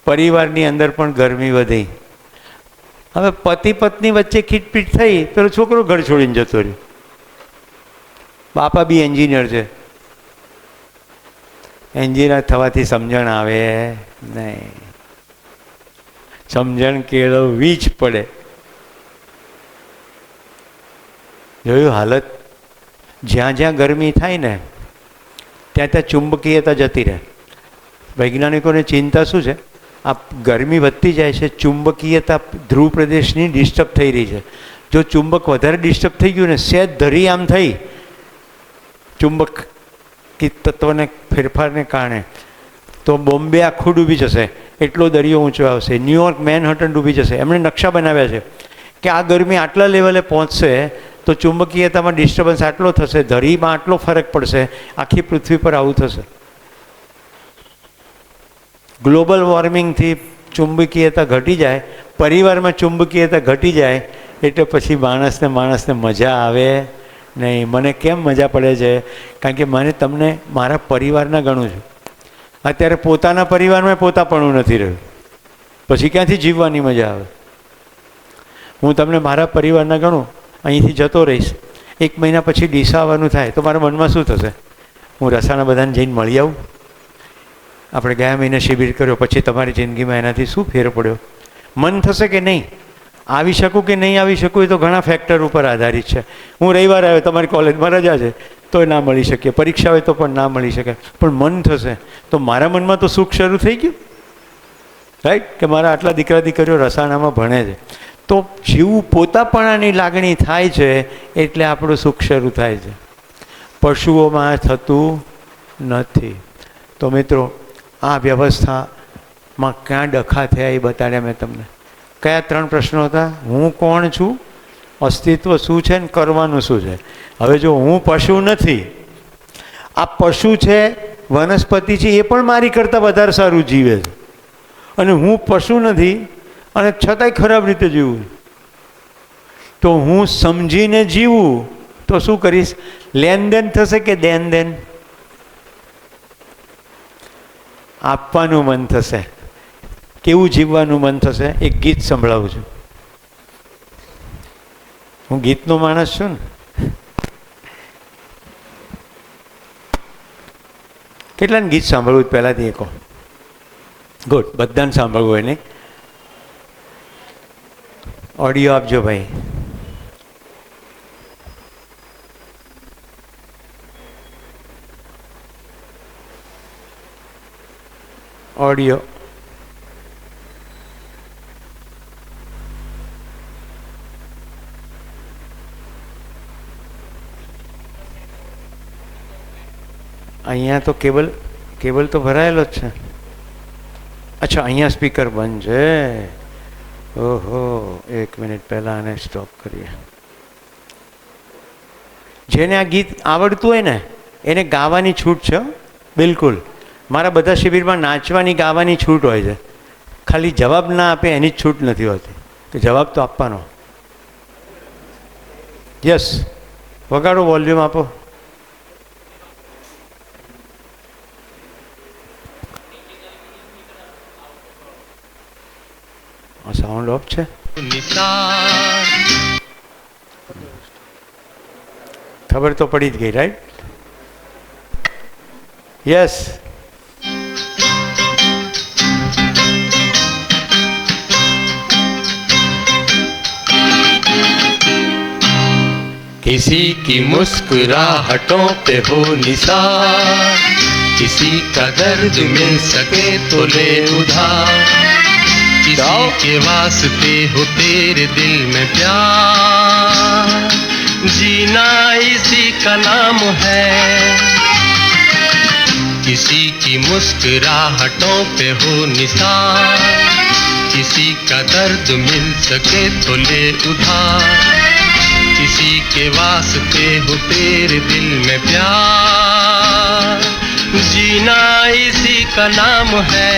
પરિવારની અંદર પણ ગરમી વધી. હવે પતિ પત્ની વચ્ચે ખીટપીટ થઈ, પેલો છોકરો ઘર છોડીને જતો રહ્યો. બાપા બી એન્જિનિયર છે. એન્જિનિયર થવાથી સમજણ આવે નહીં, સમજણ કેળવવી જ પડે. જોયું હાલત? જ્યાં જ્યાં ગરમી થાય ને ત્યાં ત્યાં ચુંબકીયતા જતી રહે. વૈજ્ઞાનિકોને ચિંતા શું છે? આ ગરમી વધતી જાય છે, ચુંબકીયતા ધ્રુવ પ્રદેશની ડિસ્ટર્બ થઈ રહી છે. જો ચુંબક વધારે ડિસ્ટર્બ થઈ ગયું ને, સહેજ ધરી આમ થઈ ચુંબક તત્વને ફેરફારને કારણે, તો બોમ્બે આખું ડૂબી જશે. એટલો દરિયો ઊંચો આવશે. ન્યુયોર્ક, મેનહટન ડૂબી જશે. એમણે નકશા બનાવ્યા છે કે આ ગરમી આટલા લેવલે પહોંચશે તો ચુંબકીયતામાં ડિસ્ટર્બન્સ આટલો થશે, ધરીમાં આટલો ફરક પડશે, આખી પૃથ્વી પર આવું થશે. ગ્લોબલ વોર્મિંગથી ચુંબકીયતા ઘટી જાય, પરિવારમાં ચુંબકીયતા ઘટી જાય એટલે પછી માણસને મજા આવે નહીં. મને કેમ મજા પડે છે? કારણ કે મને તમને મારા પરિવારના ગણું છું. અત્યારે પોતાના પરિવારમાં પોતાપણું નથી રહ્યું, પછી ક્યાંથી જીવવાની મજા આવે? હું તમને મારા પરિવારના ગણું, અહીંથી જતો રહીશ, 1 મહિના પછી ડીસા આવવાનું થાય તો મારા મનમાં શું થશે? હું રસાના બધાને જઈને મળી આવું. આપણે ગયા મહિને શિબિર કર્યો, પછી તમારી જિંદગીમાં એનાથી શું ફેર પડ્યો? મન થશે કે નહીં? આવી શકું કે નહીં આવી શકું એ તો ઘણા ફેક્ટર ઉપર આધારિત છે. હું રવિવાર આવ્યો, તમારી કોલેજમાં રજા છે તોય ના મળી શકીએ, પરીક્ષા હોય તો પણ ના મળી શકે, પણ મન થશે તો મારા મનમાં તો સુખ શરૂ થઈ ગયું, રાઈટ? કે મારા આટલા દીકરા દીકરીઓ રસાણામાં ભણે છે, તો જેવું પોતાપણાની લાગણી થાય છે એટલે આપણું સુખ શરૂ થાય છે. પશુઓમાં થતું નથી. તો મિત્રો, આ વ્યવસ્થામાં ક્યાં ડખા થયા એ બતાડ્યા મેં તમને. કયા 3 પ્રશ્નો હતા? હું કોણ છું, અસ્તિત્વ શું છે ને કરવાનું શું છે. હવે જો હું પશુ નથી, આ પશુ છે, વનસ્પતિ છે, એ પણ મારી કરતાં વધારે સારું જીવે છે, અને હું પશુ નથી અને છતાંય ખરાબ રીતે જીવું. તો હું સમજીને જીવું તો શું કરીશ? લેનદેન થશે કે દેન? આપવાનું મન થશે. કેવું જીવવાનું મન થશે? એક ગીત સંભળાવું છું. હું ગીતનો માણસ છું ને. કેટલાને ગીત સાંભળવું પહેલાંથી એ કહો. ગુડ, બધાને સાંભળવું હોય નહીં. ઓડિયો આપજો ભાઈ. ઓડિયો. અહીંયા તો કેબલ તો ભરાયેલો જ છે. અચ્છા, અહીંયા સ્પીકર બંધ છે. ઓહો, 1 મિનિટ પહેલાં આને સ્ટોપ કરીએ. જેને આ ગીત આવડતું હોય ને એને ગાવાની છૂટ છે, બિલકુલ. મારા બધા શિબિરમાં નાચવાની ગાવાની છૂટ હોય છે. ખાલી જવાબ ના આપે એની જ છૂટ નથી હોતી, કે જવાબ તો આપવાનો. યસ, વગાડો, વોલ્યુમ આપો. સાઉન્ડ ઓફ છે. ખબર તો પડી જ ગઈ, રાઈટ? યસ. किसी की मुस्कुराहटों पे हो निसार, किसी का दर्द मिल सके तो ले उधार, किसी के वास्ते हो तेरे दिल में प्यार, जीना इसी का नाम है. किसी की मुस्कुराहटों पे हो निसार, किसी का दर्द मिल सके तो ले उधार, किसी के वास्ते हो तेरे दिल में प्यार, जीना इसी का नाम है.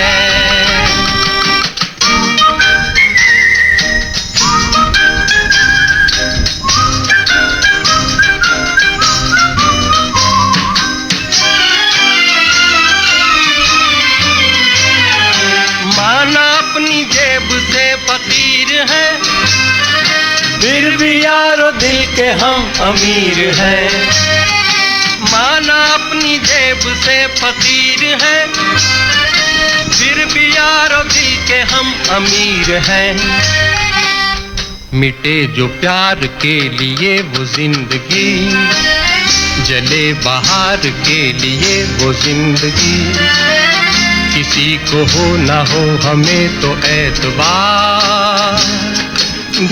माना अपनी जेब से फकीर है, फिर भी यारो दिल के हम अमीर हैं. माना अपनी जेब से फकीर है, फिर भी यारो दिल के हम अमीर हैं. मिटे जो प्यार के लिए वो जिंदगी, जले बहार के लिए वो जिंदगी, किसी को हो ना हो हमें तो एतबार,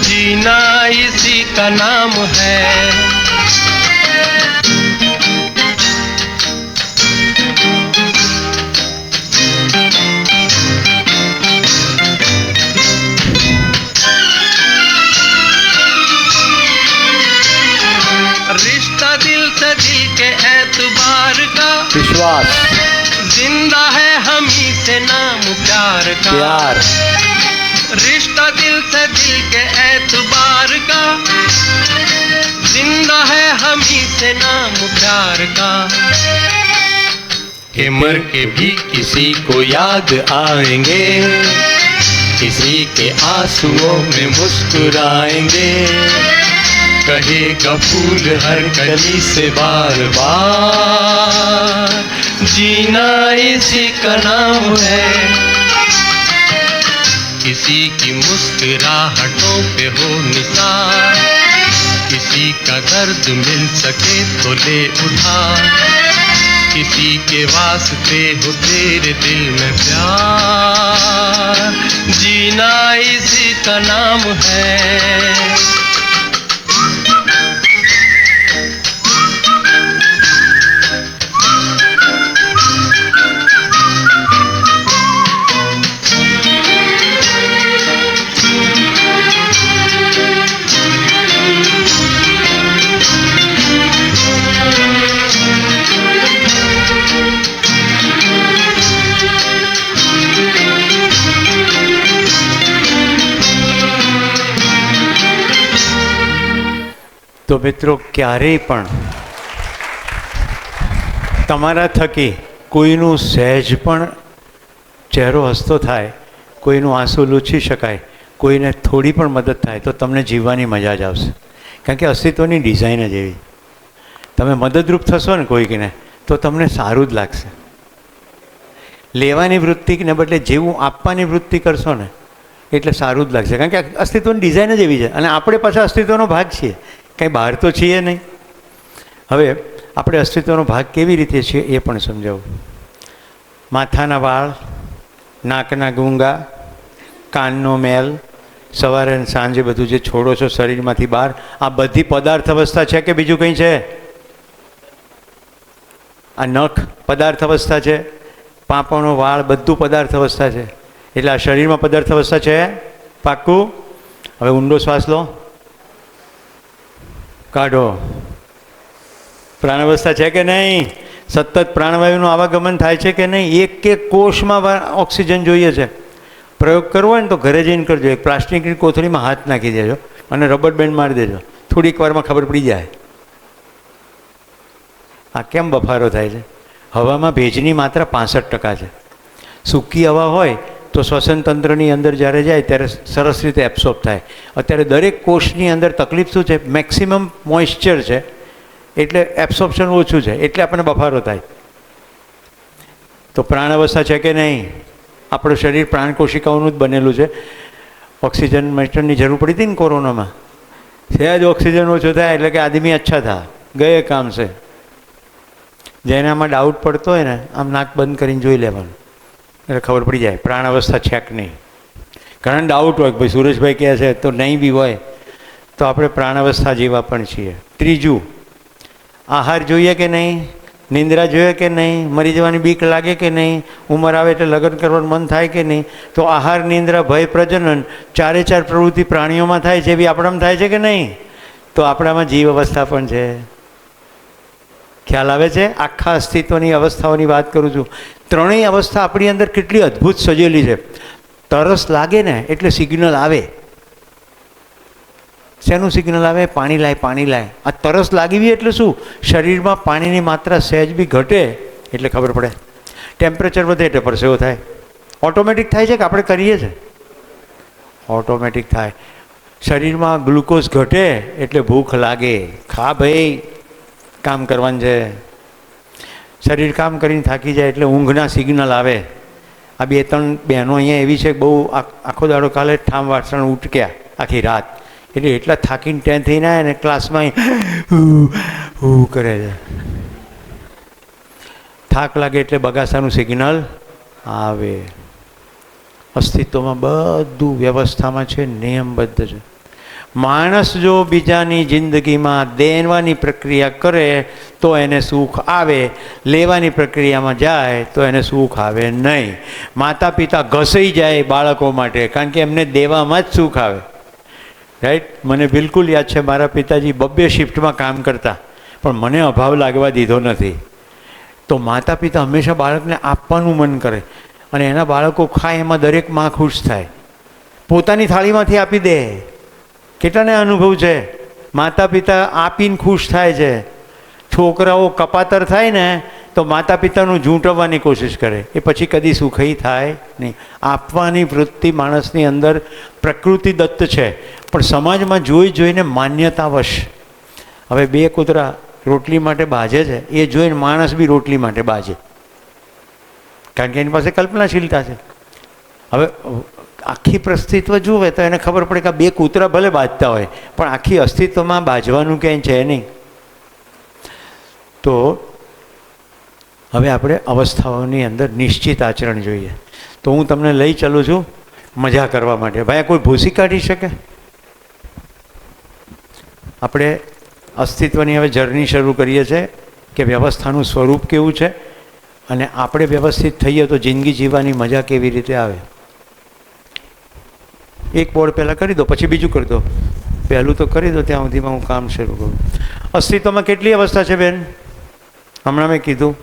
जीना इसी का नाम है. रिश्ता दिल से दिल के एतबार का, विश्वास जिंदा है हम ही से नाम प्यार का. प्यार रिश्ता दिल से दिल के एतबार का, जिंदा है हम ही से नाम प्यार का. के मर के भी किसी को याद आएंगे, किसी के आंसुओं में मुस्कुराएंगे, कहेगा फूल हर कली से बार बार, जीना इसी का नाम है. किसी की मुस्कुराहटों पे हो निसार, किसी का दर्द मिल सके तो ले उधार, किसी के वास्ते हो तेरे दिल में प्यार, जीना इसी का नाम है. તો મિત્રો ક્યારેય પણ તમારા થકી કોઈનું સહેજ પણ ચહેરો હસતો થાય, કોઈનું આંસુ લૂછી શકાય, કોઈને થોડી પણ મદદ થાય તો તમને જીવવાની મજા જ આવશે. કારણ કે અસ્તિત્વની ડિઝાઇન જ એવી. તમે મદદરૂપ થશો ને કોઈકને તો તમને સારું જ લાગશે. લેવાની વૃત્તિને બદલે જેવું આપવાની વૃત્તિ કરશો ને એટલે સારું જ લાગશે. કારણ કે અસ્તિત્વની ડિઝાઇન જ એવી છે અને આપણે પાછા અસ્તિત્વનો ભાગ છીએ, કંઈ બહાર તો છીએ નહીં. હવે આપણે અસ્તિત્વનો ભાગ કેવી રીતે છીએ એ પણ સમજાવું. માથાના વાળ, નાકના ગુંગા, કાનનો મેલ, સવારે અને સાંજે બધું જે છોડો છો શરીરમાંથી બહાર, આ બધી પદાર્થ અવસ્થા છે કે બીજું કંઈ છે? આ નખ પદાર્થ અવસ્થા છે, પાંપણો વાળ બધું પદાર્થ અવસ્થા છે. એટલે આ શરીરમાં પદાર્થ અવસ્થા છે, પાક્કું? હવે ઊંડો શ્વાસ લો, કાઢો. પ્રાણાવસ્થા છે કે નહીં? સતત પ્રાણવાયુનું આવાગમન થાય છે કે નહીં? એક એક કોષમાં ઓક્સિજન જોઈએ છે. પ્રયોગ કરવો હોય ને તો ઘરે જઈને કરજો. એક પ્લાસ્ટિકની કોથળીમાં હાથ નાખી દેજો અને રબર બેન્ડ મારી દેજો, થોડીક વારમાં ખબર પડી જાય. આ કેમ બફારો થાય છે? હવામાં ભેજની માત્રા 65% છે. સૂકી હવા હોય તો શ્વસન તંત્રની અંદર જ્યારે જાય ત્યારે સરસ રીતે એબ્સોર્બ થાય. અત્યારે દરેક કોષની અંદર તકલીફ શું છે? મેક્સિમમ મોઇશ્ચર છે એટલે એબ્સોર્પ્શન ઓછું છે, એટલે આપણને બફારો થાય. તો પ્રાણ અવસ્થા છે કે નહીં? આપણું શરીર પ્રાણ કોશિકાઓનું જ બનેલું છે. ઓક્સિજન મીટરની જરૂર પડી હતી ને કોરોનામાં, સહેજ ઓક્સિજન ઓછો થાય એટલે કે આદમી અચ્છા થા ગયે કામ છે. જેનામાં ડાઉટ પડતો હોય ને આમ નાક બંધ કરીને જોઈ લેવાનું એટલે ખબર પડી જાય પ્રાણ અવસ્થા છે કે નહીં. ઘણા ડાઉટ હોય કે ભાઈ સુરેશભાઈ કહે છે તો નહીં બી હોય તો આપણે પ્રાણ અવસ્થા જેવા પણ છીએ. ત્રીજું, આહાર જોઈએ કે નહીં? નિંદ્રા જોઈએ કે નહીં? મરી જવાની બીક લાગે કે નહીં? ઉંમર આવે એટલે લગ્ન કરવાનું મન થાય કે નહીં? તો આહાર, નિંદ્રા, ભય, પ્રજનન ચારે ચાર પ્રવૃત્તિ પ્રાણીઓમાં થાય છે, એવી આપણામાં થાય છે કે નહીં? તો આપણામાં જીવ અવસ્થા પણ છે. ખ્યાલ આવે છે? આખા અસ્તિત્વની અવસ્થાઓની વાત કરું છું. ત્રણેય અવસ્થા આપણી અંદર કેટલી અદ્ભુત સજેલી છે. તરસ લાગે ને એટલે સિગ્નલ આવે. શેનું સિગ્નલ આવે? પાણી લાય, પાણી લાય. આ તરસ લાગી એટલે શું? શરીરમાં પાણીની માત્રા સહેજ બી ઘટે એટલે ખબર પડે. ટેમ્પરેચર વધે એટલે પરસેવો થાય. ઓટોમેટિક થાય છે કે આપણે કરીએ છીએ? ઓટોમેટિક થાય. શરીરમાં ગ્લુકોઝ ઘટે એટલે ભૂખ લાગે, ખા ભાઈ, કામ કરવાનું છે. શરીર કામ કરીને થાકી જાય એટલે ઊંઘના સિગ્નલ આવે. આ 2-3 બહેનો અહીંયા એવી છે કે બહુ આખો દાડો કાલે ઠામ વાસણ ઉટક્યા આખી રાત, એટલે એટલા થાકીને ટેન થઈને આવ્યા ને ક્લાસમાં કરે છે. થાક લાગે એટલે બગાસાનું સિગ્નલ આવે. અસ્તિત્વમાં બધું વ્યવસ્થામાં છે, નિયમબદ્ધ છે. માણસ જો બીજાની જિંદગીમાં દેવાની પ્રક્રિયા કરે તો એને સુખ આવે, લેવાની પ્રક્રિયામાં જાય તો એને સુખ આવે નહીં. માતા પિતા ઘસાઈ જાય બાળકો માટે, કારણ કે એમને દેવામાં જ સુખ આવે. રાઈટ? મને બિલકુલ યાદ છે, મારા પિતાજી 2 શિફ્ટમાં કામ કરતા પણ મને અભાવ લાગવા દીધો નથી. તો માતા પિતા હંમેશા બાળકને આપવાનું મન કરે અને એના બાળકો ખાય એમાં દરેક માં ખુશ થાય. પોતાની થાળીમાંથી આપી દે. કેટલાને અનુભવ છે? માતા પિતા આપીને ખુશ થાય છે. છોકરાઓ કપાતર થાય ને તો માતા પિતાનું ઝૂંટવવાની કોશિશ કરે, એ પછી કદી સુખી થાય નહીં. આપવાની વૃત્તિ માણસની અંદર પ્રકૃતિ દત્ત છે, પણ સમાજમાં જોઈ જોઈને માન્યતાવશ. હવે 2 કૂતરા રોટલી માટે બાજે છે, એ જોઈને માણસ બી રોટલી માટે બાજે, કારણ કે એની પાસે કલ્પનાશીલતા છે. હવે આખી અસ્તિત્વ જુએ તો એને ખબર પડે કે આ 2 કૂતરા ભલે બાજતા હોય પણ આખી અસ્તિત્વમાં બાજવાનું ક્યાંય છે નહીં. તો હવે આપણે અવસ્થાઓની અંદર નિશ્ચિત આચરણ જોઈએ. તો હું તમને લઈ ચાલું છું મજા કરવા માટે. ભાઈ કોઈ ભૂસી કાઢી શકે? આપણે અસ્તિત્વની હવે જર્ની શરૂ કરીએ છીએ કે વ્યવસ્થાનું સ્વરૂપ કેવું છે અને આપણે વ્યવસ્થિત થઈએ તો જિંદગી જીવવાની મજા કેવી રીતે આવે. એક બોર્ડ પહેલાં કરી દો, પછી બીજું કરી દો. પહેલું તો કરી દો, ત્યાં સુધીમાં હું કામ શરૂ કરું. અસ્તિત્વમાં કેટલી અવસ્થા છે બેન? હમણાં મેં કીધું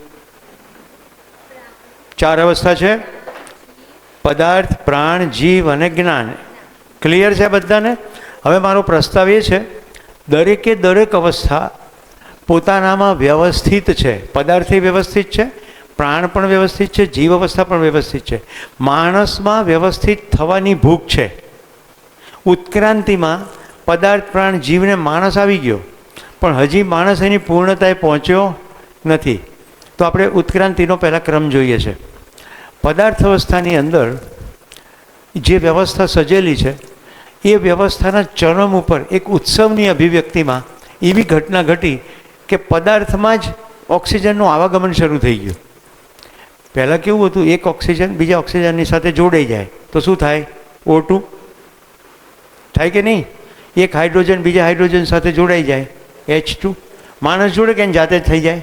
4 અવસ્થા છે: પદાર્થ, પ્રાણ, જીવ અને જ્ઞાન. ક્લિયર છે બધાને? હવે મારો પ્રસ્તાવ એ છે દરેકે દરેક અવસ્થા પોતાનામાં વ્યવસ્થિત છે. પદાર્થે વ્યવસ્થિત છે, પ્રાણ પણ વ્યવસ્થિત છે, જીવ અવસ્થા પણ વ્યવસ્થિત છે. માણસમાં વ્યવસ્થિત થવાની ભૂખ છે. ઉત્ક્રાંતિમાં પદાર્થ પ્રાણ જીવને માણસ આવી ગયો, પણ હજી માણસ એની પૂર્ણતાએ પહોંચ્યો નથી. તો આપણે ઉત્ક્રાંતિનો પહેલાં ક્રમ જોઈએ છે. પદાર્થ અવસ્થાની અંદર જે વ્યવસ્થા સજેલી છે એ વ્યવસ્થાના ચરમ ઉપર એક ઉત્સવની અભિવ્યક્તિમાં એવી ઘટના ઘટી કે પદાર્થમાં જ ઓક્સિજનનું આવાગમન શરૂ થઈ ગયું. પહેલાં કેવું હતું, એક ઓક્સિજન બીજા ઓક્સિજનની સાથે જોડાઈ જાય તો શું થાય? O2 થાય કે નહીં? એક હાઇડ્રોજન બીજા હાઇડ્રોજન સાથે જોડાઈ જાય, H2. માણસ જોડે કે જાતે જ થઈ જાય,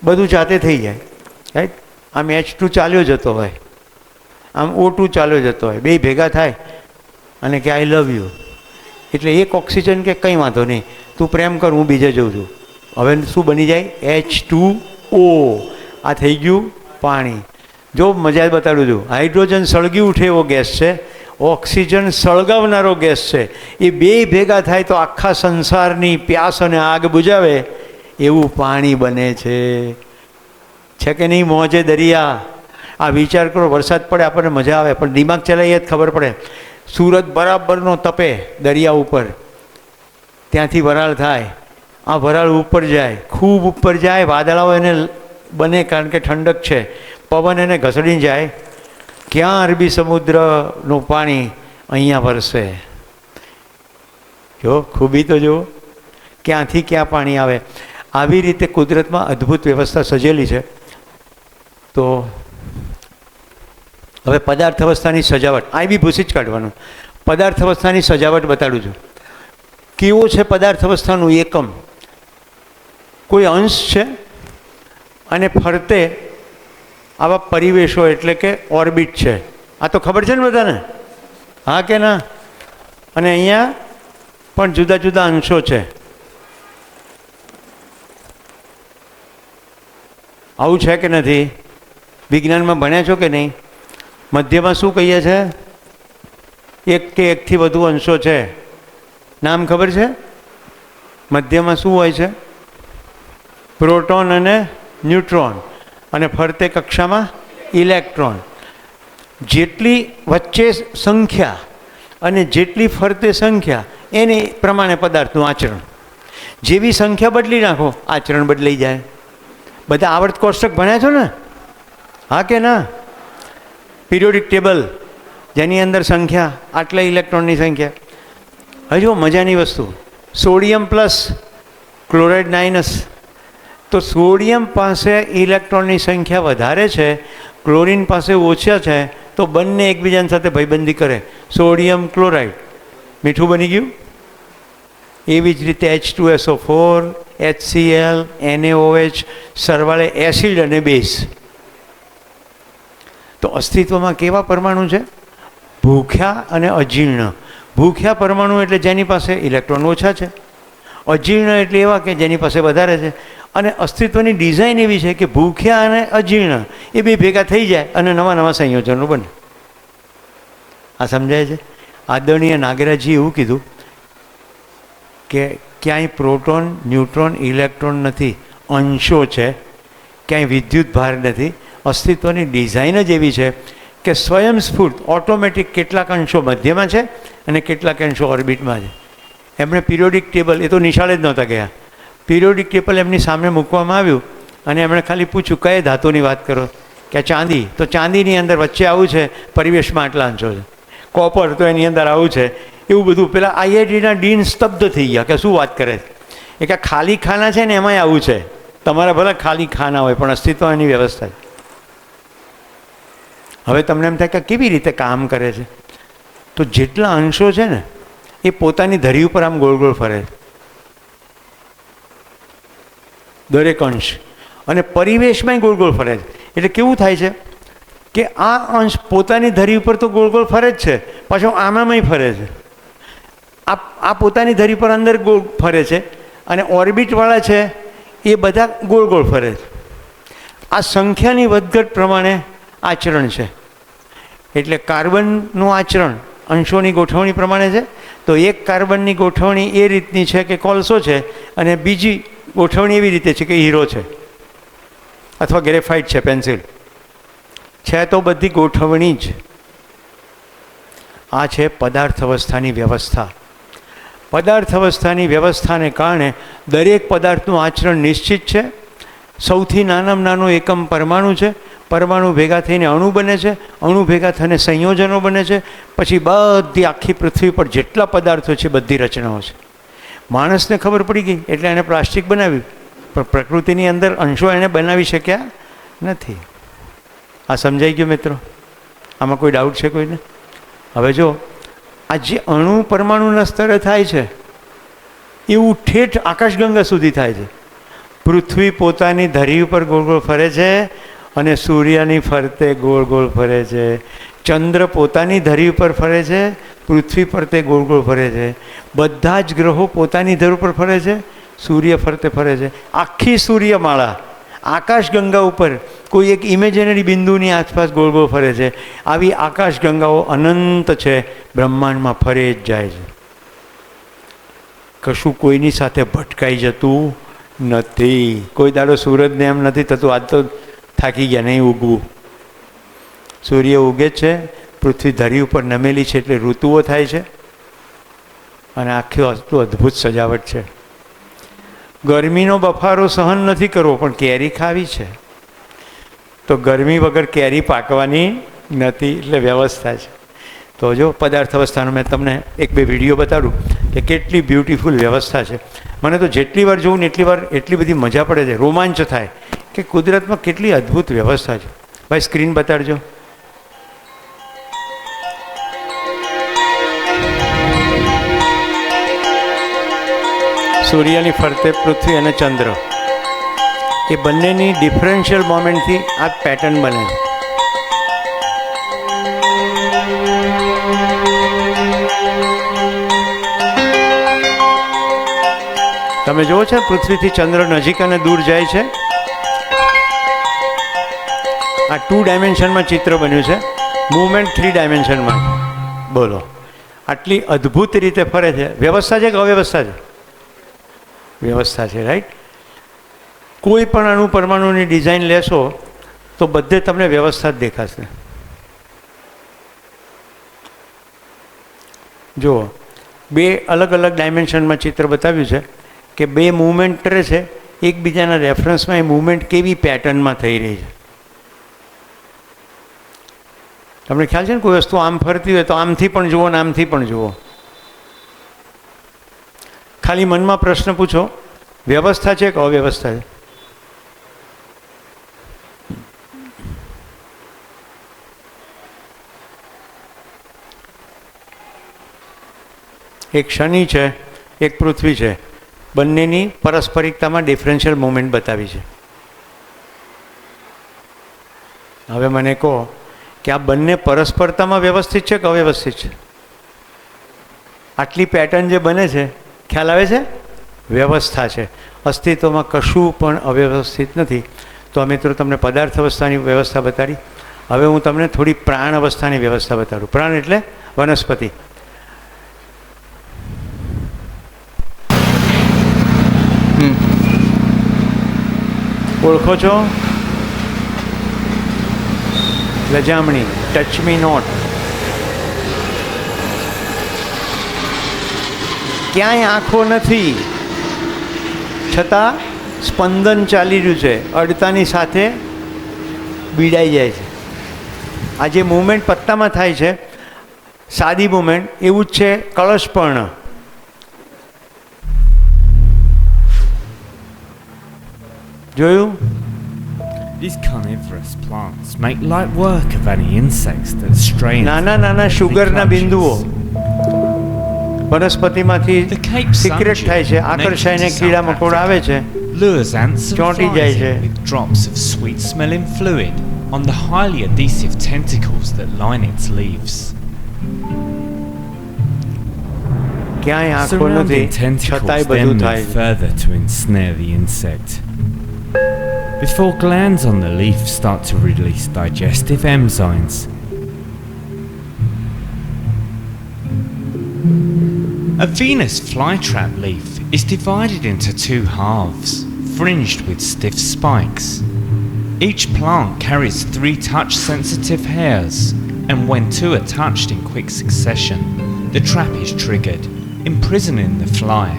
બધું જાતે થઈ જાય, રાઈટ. આમ H2 ચાલ્યો જતો હોય, આમ O2 ચાલ્યો જતો હોય, બે ભેગા થાય અને કે આઈ લવ યુ, એટલે એક ઓક્સિજન કે કંઈ વાંધો નહીં, તું પ્રેમ કર, હું બીજે જઉં છું. હવે શું બની જાય? H2O. આ થઈ ગયું પાણી. જો મજા બતાડું છું, હાઇડ્રોજન સળગી ઉઠે એવો ગેસ છે, ઓક્સિજન સળગાવનારો ગેસ છે. એ બે ભેગા થાય તો આખા સંસારની પ્યાસ અને આગ બુજાવે એવું પાણી બને છે કે નહીં? મોજે દરિયા. આ વિચાર કરો, વરસાદ પડે આપણને મજા આવે, પણ દિમાગ ચલાવીએ જ ખબર પડે. સુરત બરાબરનો તપે દરિયા ઉપર, ત્યાંથી વરાળ થાય, આ વરાળ ઉપર જાય, ખૂબ ઉપર જાય, વાદળાઓ એને બને કારણ કે ઠંડક છે, પવન એને ઘસડીને જાય, ક્યાં અરબી સમુદ્રનું પાણી અહીંયા વરસે. જો ખૂબી તો જુઓ, ક્યાંથી ક્યાં પાણી આવે. આવી રીતે કુદરતમાં અદ્ભુત વ્યવસ્થા સજેલી છે. તો હવે પદાર્થ અવસ્થાની સજાવટ, આ બી ભૂસી જ કાઢવાનું. પદાર્થ અવસ્થાની સજાવટ બતાડું છું. કેવો છે પદાર્થ અવસ્થાનું એકમ? કોઈ અંશ છે અને ફરતે આવા પરિવેશો એટલે કે ઓર્બિટ છે. આ તો ખબર છે ને બધાને? હા કે ના? અને અહીંયા પણ જુદા જુદા અંશો છે. આવું છે કે નથી? વિજ્ઞાનમાં ભણ્યા છો કે નહીં? મધ્યમાં શું કહીએ છે? એક કે એકથી વધુ અંશો છે. નામ ખબર છે? મધ્યમાં શું હોય છે? પ્રોટોન અને ન્યુટ્રોન, અને ફરતે કક્ષામાં ઇલેક્ટ્રોન. જેટલી વચ્ચે સંખ્યા અને જેટલી ફરતે સંખ્યા એની પ્રમાણે પદાર્થનું આચરણ. જેવી સંખ્યા બદલી નાખો, આચરણ બદલાઈ જાય. બધા આવર્ત કોષ્ટક ભણ્યા છો ને? હા કે ના? પિરિયોડિક ટેબલ, જેની અંદર સંખ્યા, આટલા ઇલેક્ટ્રોનની સંખ્યા. હજુ મજાની વસ્તુ, સોડિયમ પ્લસ ક્લોરાઇડ માઇનસ. તો સોડિયમ પાસે ઇલેક્ટ્રોનની સંખ્યા વધારે છે, ક્લોરિન પાસે ઓછા છે, તો બંને એકબીજાની સાથે ભાઈબંધી કરે, સોડિયમ ક્લોરાઇડ, મીઠું બની ગયું. એવી જ રીતે H2SO4, HCl, NaOH સરવાળે એસિડ અને બેઝ. તો અસ્તિત્વમાં કેવા પરમાણુ છે? ભૂખ્યા અને અજીર્ણ. ભૂખ્યા પરમાણુ એટલે જેની પાસે ઇલેક્ટ્રોન ઓછા છે, અજીર્ણ એટલે એવા કે જેની પાસે વધારે છે. અને અસ્તિત્વની ડિઝાઇન એવી છે કે ભૂખ્યા અને અજીર્ણ એ બે ભેગા થઈ જાય અને નવા નવા સંયોજનો બને. આ સમજાય છે? આદરણીય નાગરાજીએ એવું કીધું કે ક્યાંય પ્રોટોન, ન્યુટ્રોન, ઇલેક્ટ્રોન નથી, અંશો છે. ક્યાંય વિદ્યુત ભાર નથી. અસ્તિત્વની ડિઝાઇન જ એવી છે કે સ્વયંસ્ફૂર્ત ઓટોમેટિક કેટલાક અંશો મધ્યમાં છે અને કેટલાક અંશો ઓર્બિટમાં છે. એમણે પિરિયોડિક ટેબલ, એ તો નિશાળે જ નહોતા ગયા, પિરિયોડિક ટેબલ એમની સામે મૂકવામાં આવ્યું અને એમણે ખાલી પૂછ્યું કઈ ધાતુની વાત કરો, કે ચાંદી. તો ચાંદીની અંદર વચ્ચે આવું છે, પરિવેશમાં આટલા અંશો છે. કોપર, તો એની અંદર આવું છે. એવું બધું. પેલા IITના ડીન સ્તબ્ધ થઈ ગયા કે શું વાત કરે છે. એ કે ખાલી ખાના છે ને એમાંય આવું છે. તમારા ભલે ખાલી ખાના હોય પણ અસ્તિત્વ એની વ્યવસ્થા છે. હવે તમને એમ થાય કે કેવી રીતે કામ કરે છે? તો જેટલા અંશો છે ને એ પોતાની ધરી ઉપર આમ ગોળ ગોળ ફરે છે, દરેક અંશ, અને પરિવેશમાંય ગોળ ગોળ ફરે છે. એટલે કેવું થાય છે કે આ અંશ પોતાની ધરી ઉપર તો ગોળ ગોળ ફરે જ છે, પાછો આમાંય ફરે છે. આ પોતાની ધરી પર અંદર ગોળ ફરે છે, અને ઓર્બિટવાળા છે એ બધા ગોળ ગોળ ફરે છે. આ સંખ્યાની વધઘટ પ્રમાણે આચરણ છે. એટલે કાર્બનનું આચરણ અંશોની ગોઠવણી પ્રમાણે છે, તો એક કાર્બનની ગોઠવણી એ રીતની છે કે કોલસો છે, અને બીજી ગોઠવણી એવી રીતે છે કે હીરો છે અથવા ગ્રેફાઇટ છે, પેન્સિલ છે. તો બધી ગોઠવણી જ આ છે પદાર્થ અવસ્થાની વ્યવસ્થા. પદાર્થ અવસ્થાની વ્યવસ્થાને કારણે દરેક પદાર્થનું આચરણ નિશ્ચિત છે. સૌથી નાનામાં નાનો એકમ પરમાણુ છે. પરમાણુ ભેગા થઈને અણુ બને છે. અણુ ભેગા થઈને સંયોજનો બને છે. પછી બધી આખી પૃથ્વી પર જેટલા પદાર્થો છે બધી રચનાઓ છે. માણસને ખબર પડી ગઈ એટલે એણે પ્લાસ્ટિક બનાવ્યું, પણ પ્રકૃતિની અંદર અંશો એણે બનાવી શક્યા નથી. આ સમજાઈ ગયું મિત્રો? આમાં કોઈ ડાઉટ છે કોઈને? હવે જો આ જે અણુ પરમાણુના સ્તરે થાય છે એવું ઠેઠ આકાશગંગા સુધી થાય છે. પૃથ્વી પોતાની ધરી ઉપર ગોળ ગોળ ફરે છે અને સૂર્યની ફરતે ગોળ ગોળ ફરે છે. ચંદ્ર પોતાની ધરી ઉપર ફરે છે, પૃથ્વી ફરતે ગોળ ગોળ ફરે છે. બધા જ ગ્રહો પોતાની ધર ઉપર ફરે છે, સૂર્ય ફરતે ફરે છે. આખી સૂર્યમાળા આકાશગંગા ઉપર કોઈ એક ઇમેજનરી બિંદુની આસપાસ ગોળ ગોળ ફરે છે. આવી આકાશગંગાઓ અનંત છે, બ્રહ્માંડમાં ફરે જ જાય છે. કશું કોઈની સાથે ભટકાઈ જતું નથી. કોઈ દાડો સૂરજને એમ નથી થતું આજ તો થાકી ગયા નહીં ઉગવું. સૂર્ય ઉગે છે, પૃથ્વી ધરી ઉપર નમેલી છે એટલે ઋતુઓ થાય છે, અને આખી વસ્તુ અદ્ભુત સજાવટ છે. ગરમીનો બફારો સહન નથી કરવો પણ કેરી ખાવી છે, તો ગરમી વગર કેરી પાકવાની નથી, એટલે વ્યવસ્થા છે. તો જો પદાર્થ અવસ્થાનો મેં તમને એક બે વિડીયો બતાડું કે કેટલી બ્યુટિફુલ વ્યવસ્થા છે. મને તો જેટલી વાર જોઉં ને એટલી વાર એટલી બધી મજા પડે છે, રોમાંચ થાય કે કુદરતમાં કેટલી અદ્ભુત વ્યવસ્થા છે. ભાઈ સ્ક્રીન બતાડજો. સૂર્યની ફરતે પૃથ્વી અને ચંદ્ર, એ બંનેની ડિફરન્શિયલ મોમેન્ટથી આ પેટર્ન બને છે. તમે જુઓ છો પૃથ્વીથી ચંદ્ર નજીક અને દૂર જાય છે. આ 2 ડાયમેન્શનમાં ચિત્ર બન્યું છે, મૂવમેન્ટ 3 ડાયમેન્શનમાં. બોલો, આટલી અદ્ભુત રીતે ફરે છે. વ્યવસ્થા છે કે અવ્યવસ્થા છે? વ્યવસ્થા છે, રાઈટ. કોઈ પણ અણુ પરમાણુની ડિઝાઇન લેશો તો બધે તમને વ્યવસ્થા જ દેખાશે. જુઓ, 2 અલગ અલગ ડાયમેન્શનમાં ચિત્ર બતાવ્યું છે કે 2 મૂવમેન્ટ કરે છે, એકબીજાના રેફરન્સમાં એ મૂવમેન્ટ કેવી પેટર્નમાં થઈ રહી છે. તમને ખ્યાલ છે ને, કોઈ વસ્તુ આમ ફરતી હોય તો આમથી પણ જુઓ ને આમથી પણ જુઓ. ખાલી મનમાં પ્રશ્ન પૂછો, વ્યવસ્થા છે કે અવ્યવસ્થા છે? એક શનિ છે, એક પૃથ્વી છે, બંનેની પરસ્પરિકતામાં ડિફરન્શિયલ મોમેન્ટ બતાવી છે. હવે મને કહો કે આ બંને પરસ્પરતામાં વ્યવસ્થિત છે કે અવ્યવસ્થિત છે? આટલી પેટર્ન જે બને છે, ખ્યાલ આવે છે? વ્યવસ્થા છે. અસ્તિત્વમાં કશું પણ અવ્યવસ્થિત નથી. તો મિત્રો તમને પદાર્થ અવસ્થાની વ્યવસ્થા બતાડી. હવે હું તમને થોડી પ્રાણ અવસ્થાની વ્યવસ્થા બતાડું. પ્રાણ એટલે વનસ્પતિ. ઓળખો છો? લજામણી, ટચ મી નોટ. ક્યાંય આંખો નથી છતાં સ્પંદન ચાલી રહ્યું છે, અડતાની સાથે બીડાઈ જાય છે. આ જે મૂવમેન્ટ પત્તામાં થાય છે, સાદી મૂવમેન્ટ, એવું જ છે કળશપર્ણ. જોયું? These carnivorous plants make light work of any insects that stray into નાના નાના their શુગરના clutches. બિંદુઓ વનસ્પતિમાંથી The Cape સિક્રેટ થાય છે, આકર્ષાઈને કીડા મકોડા આવે છે, lures ants and ચોંટી flies જાય છે. in with drops of sweet-smelling fluid on the highly adhesive tentacles that line its leaves. ક્યાંય આંખો Surrounding નથી tentacles છતાંય then બધું move થાય છે. further to ensnare the insect. Before glands on the leaf start to release digestive enzymes, A Venus flytrap leaf is divided into two halves, fringed with stiff spikes. Each plant carries 3 touch-sensitive hairs, and when 2 are touched in quick succession, the trap is triggered, imprisoning the fly.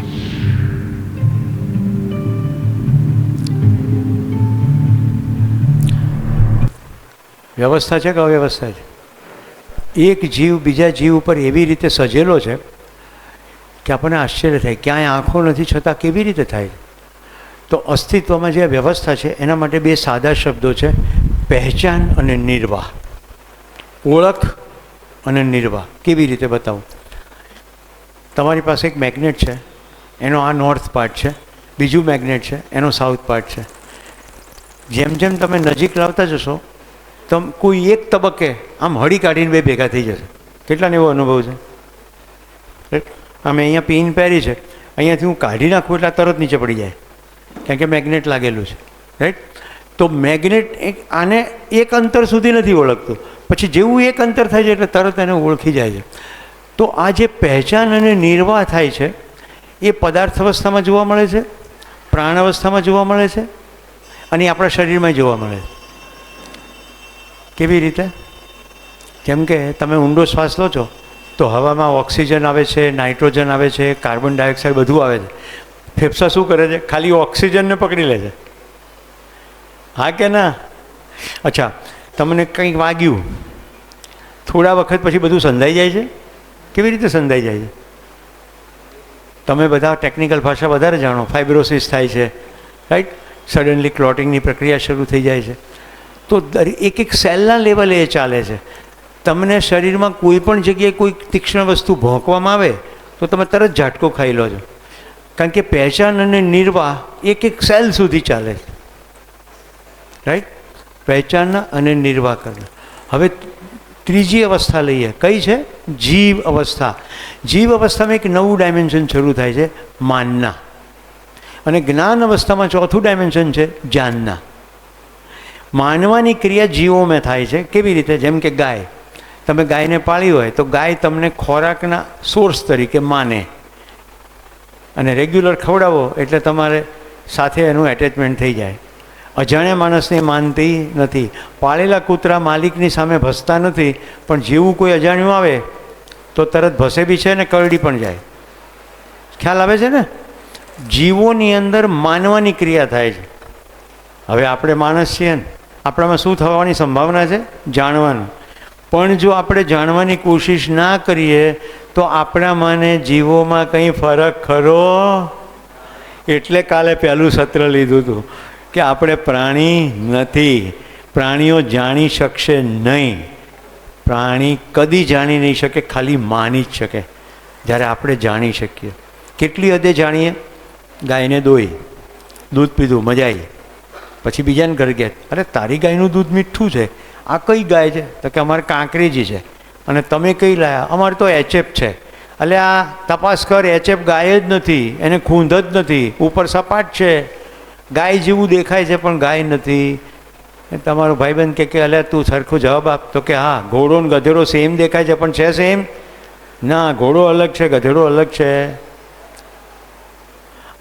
વ્યવસ્થા છે કે અવ્યવસ્થા છે? એક જીવ બીજા જીવ ઉપર એવી રીતે સજેલો છે કે આપણને આશ્ચર્ય થાય, ક્યાંય આંખો નથી છતાં કેવી રીતે થાય? તો અસ્તિત્વમાં જે વ્યવસ્થા છે એના માટે 2 સાદા શબ્દો છે, પહેચાન અને નિર્વાહ. ઓળખ અને નિર્વાહ કેવી રીતે બતાવું? તમારી પાસે એક મેગ્નેટ છે, એનો આ નોર્થ પાર્ટ છે, બીજું મેગ્નેટ છે, એનો સાઉથ પાર્ટ છે. જેમ જેમ તમે નજીક લાવતા જશો કોઈ એક તબક્કે આમ હળી કાઢીને 2 ભેગા થઈ જશે. કેટલાને એવો અનુભવ છે? અમે અહીંયા પિન પહેરી છે, અહીંયાથી હું કાઢી નાખું એટલે તરત નીચે પડી જાય, કારણ કે મેગ્નેટ લાગેલું છે, રાઈટ? તો મેગ્નેટ આને એક અંતર સુધી નથી ઓળખતું, પછી જેવું એક અંતર થાય છે એટલે તરત એને ઓળખી જાય છે. તો આ જે પહેચાન અને નિર્વાહ થાય છે એ પદાર્થ અવસ્થામાં જોવા મળે છે, પ્રાણ અવસ્થામાં જોવા મળે છે, અને આપણા શરીરમાં જોવા મળે છે. કેવી રીતે? જેમ કે તમે ઊંડો શ્વાસ લો છો તો હવામાં ઓક્સિજન આવે છે, નાઇટ્રોજન આવે છે, કાર્બન ડાયોક્સાઇડ બધું આવે છે. ફેફસા શું કરે છે? ખાલી ઓક્સિજનને પકડી લે છે, હા કે ના? અચ્છા, તમને કંઈક વાગ્યું, થોડા વખત પછી બધું સંધાઈ જાય છે. કેવી રીતે સંધાઈ જાય છે? તમે બધા ટેકનિકલ ભાષા વધારે જાણો. ફાઇબ્રોસિસ થાય છે, રાઈટ? સડનલી ક્લોટિંગની પ્રક્રિયા શરૂ થઈ જાય છે. તો એક એક સેલના લેવલે એ ચાલે છે. તમને શરીરમાં કોઈ પણ જગ્યાએ કોઈ તીક્ષ્ણ વસ્તુ ભોંકવામાં આવે તો તમે તરત ઝાટકો ખાઈ લો છો, કારણ કે પહેચાન અને નિર્વાહ એક એક સેલ સુધી ચાલે છે, રાઈટ? પહેચાન અને નિર્વાહ કરવું. હવે ત્રીજી અવસ્થા લઈએ, કઈ છે? જીવ અવસ્થા. જીવ અવસ્થામાં એક નવું ડાયમેન્શન શરૂ થાય છે, માનના. અને જ્ઞાન અવસ્થામાં ચોથું ડાયમેન્શન છે, જ્ઞાનના. માનવાની ક્રિયા જીવોમાં થાય છે. કેવી રીતે? જેમ કે ગાય, તમે ગાયને પાળી હોય તો ગાય તમને ખોરાકના સોર્સ તરીકે માને, અને રેગ્યુલર ખવડાવો એટલે તમારે સાથે એનું એટેચમેન્ટ થઈ જાય. અજાણ્યા માણસને માનતી નથી. પાળેલા કૂતરા માલિકની સામે ભસતા નથી, પણ જેવું કોઈ અજાણ્યું આવે તો તરત ભસે બી છે ને કરડી પણ જાય. ખ્યાલ આવે છે ને? જીવોની અંદર માનવાની ક્રિયા થાય છે. હવે આપણે માણસ છીએ ને, આપણામાં શું થવાની સંભાવના છે? જાણવાનું. પણ જો આપણે જાણવાની કોશિશ ના કરીએ તો આપણામાં ને જીવોમાં કંઈ ફરક ખરો? એટલે કાલે પહેલું સત્ર લીધું હતું કે આપણે પ્રાણી નથી. પ્રાણીઓ જાણી શકશે નહીં. પ્રાણી કદી જાણી નહીં શકે, ખાલી માની જ શકે જ્યારે આપણે જાણી શકીએ. કેટલી હદે જાણીએ? ગાયને દોઈ, દૂધ પીધું, મજા આવી, પછી બીજાને ઘરે ગયા, અરે તારી ગાયનું દૂધ મીઠું છે, આ કઈ ગાય છે? તો કે અમારે કાંકરેજી છે. અને તમે કઈ લાયા? અમારે તો એચએફ છે. એટલે આ તપાસ કર, એચએફ ગાય જ નથી, એને ખૂંધ જ નથી, ઉપર સપાટ છે, ગાય જેવું દેખાય છે પણ ગાય નથી. તમારો ભાઈબંધ કે અલ્યા તું સરખો જવાબ આપ. તો કે હા, ઘોડો ને ગધેડો સેમ દેખાય છે પણ છે સેમ? ના, ઘોડો અલગ છે, ગધેડો અલગ છે.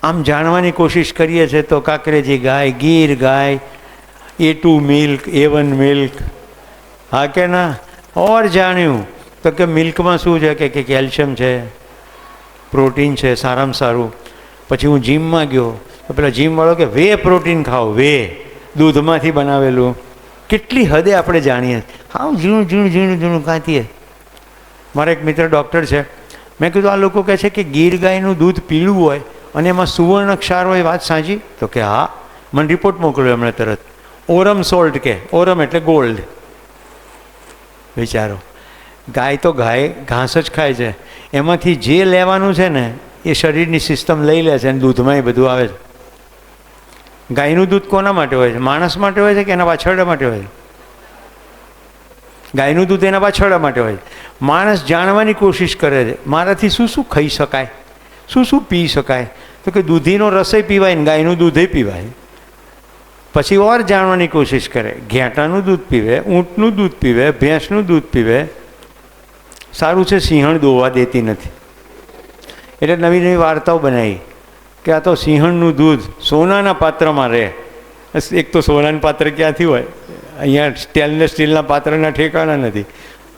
આમ જાણવાની કોશિશ કરીએ છીએ તો કાંકરેજી ગાય, ગીર ગાય, A2 મિલ્ક, A1 મિલ્ક, હા કે ના? ઓર જાણ્યું તો કે મિલ્કમાં શું છે? કે કેલ્શિયમ છે, પ્રોટીન છે, સારામાં સારું. પછી હું જીમમાં ગયો તો પેલા જીમવાળો કે વે પ્રોટીન ખાઓ, વે, દૂધમાંથી બનાવેલું. કેટલી હદે આપણે જાણીએ. હા, ઝીણું ઝીણું ઝીણું ઝીણું કાંતીએ. મારા એક મિત્ર ડૉક્ટર છે, મેં કીધું આ લોકો કહે છે કે ગીર ગાયનું દૂધ પીળું હોય અને એમાં સુવર્ણ ક્ષાર હોય, વાત સાચી? તો કે હા. મને રિપોર્ટ મોકલ્યો એમણે તરત. ઓરમ સોલ્ટ કે, ઓરમ એટલે ગોલ્ડ. વિચારો, ગાય તો ગાય ઘાસ જ ખાય છે, એમાંથી જે લેવાનું છે ને એ શરીરની સિસ્ટમ લઈ લે છે અને દૂધમાં એ બધું આવે છે. ગાયનું દૂધ કોના માટે હોય છે? માણસ માટે હોય છે કે એના પાછળ માટે હોય છે? ગાયનું દૂધ એના પાછળ માટે હોય છે. માણસ જાણવાની કોશિશ કરે છે, મારાથી શું શું ખાઈ શકાય, શું શું પી શકાય? તો કે દૂધીનો રસોઈ પીવાય ને ગાયનું દૂધે પીવાય. પછી ઓર જાણવાની કોશિશ કરે, ઘેટાનું દૂધ પીવે, ઊંટનું દૂધ પીવે, ભેંસનું દૂધ પીવે. સારું છે સિંહણ દોવા દેતી નથી, એટલે નવી નવી વાર્તાઓ બનાવી કે આ તો સિંહણનું દૂધ સોનાના પાત્રમાં રહે. એક તો સોનાનું પાત્ર ક્યાંથી હોય, અહીંયા સ્ટેનલેસ સ્ટીલના પાત્રના ઠેકાણા નથી,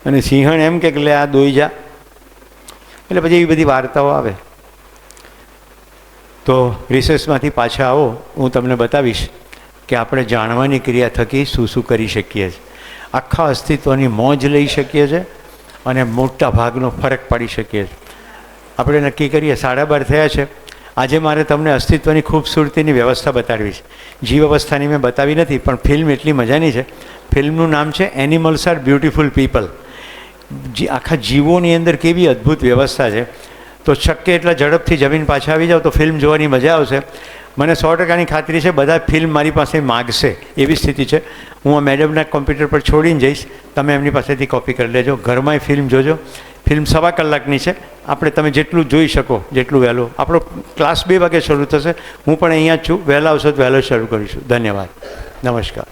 અને સિંહણ એમ કે લે આ દોઈ જા. એટલે પછી એવી બધી વાર્તાઓ આવે. તો રિસર્ચમાંથી પાછા આવો, હું તમને બતાવીશ કે આપણે જાણવાની ક્રિયા થકી શું શું કરી શકીએ છીએ. આખા અસ્તિત્વની મોજ લઈ શકીએ છીએ અને મોટા ભાગનો ફરક પાડી શકીએ છીએ. આપણે નક્કી કરીએ 12:30 થયા છે. આજે મારે તમને અસ્તિત્વની ખૂબસૂરતીની વ્યવસ્થા બતાડવી છે. જીવ અવસ્થાની મેં બતાવી નથી, પણ ફિલ્મ એટલી મજાની છે. ફિલ્મનું નામ છે એનિમલ્સ આર બ્યુટિફુલ પીપલ. આખા જીવોની અંદર કેવી અદ્ભુત વ્યવસ્થા છે. તો શક્ય એટલા ઝડપથી જમીન પાછા આવી જાઓ તો ફિલ્મ જોવાની મજા આવશે. મને 100%ની ખાતરી છે બધા ફિલ્મ મારી પાસે માગશે એવી સ્થિતિ છે. હું આ મેડમના કોમ્પ્યુટર પર છોડીને જઈશ, તમે એમની પાસેથી કોપી કરી લેજો. ઘરમાંય ફિલ્મ જોજો. ફિલ્મ 1.25 કલાકની છે. આપણે તમે જેટલું જોઈ શકો જેટલું વહેલું. આપણો ક્લાસ 2 વાગે શરૂ થશે. હું પણ અહીંયા જ છું. વહેલા આવશો તો વહેલો શરૂ કરીશું. ધન્યવાદ. નમસ્કાર.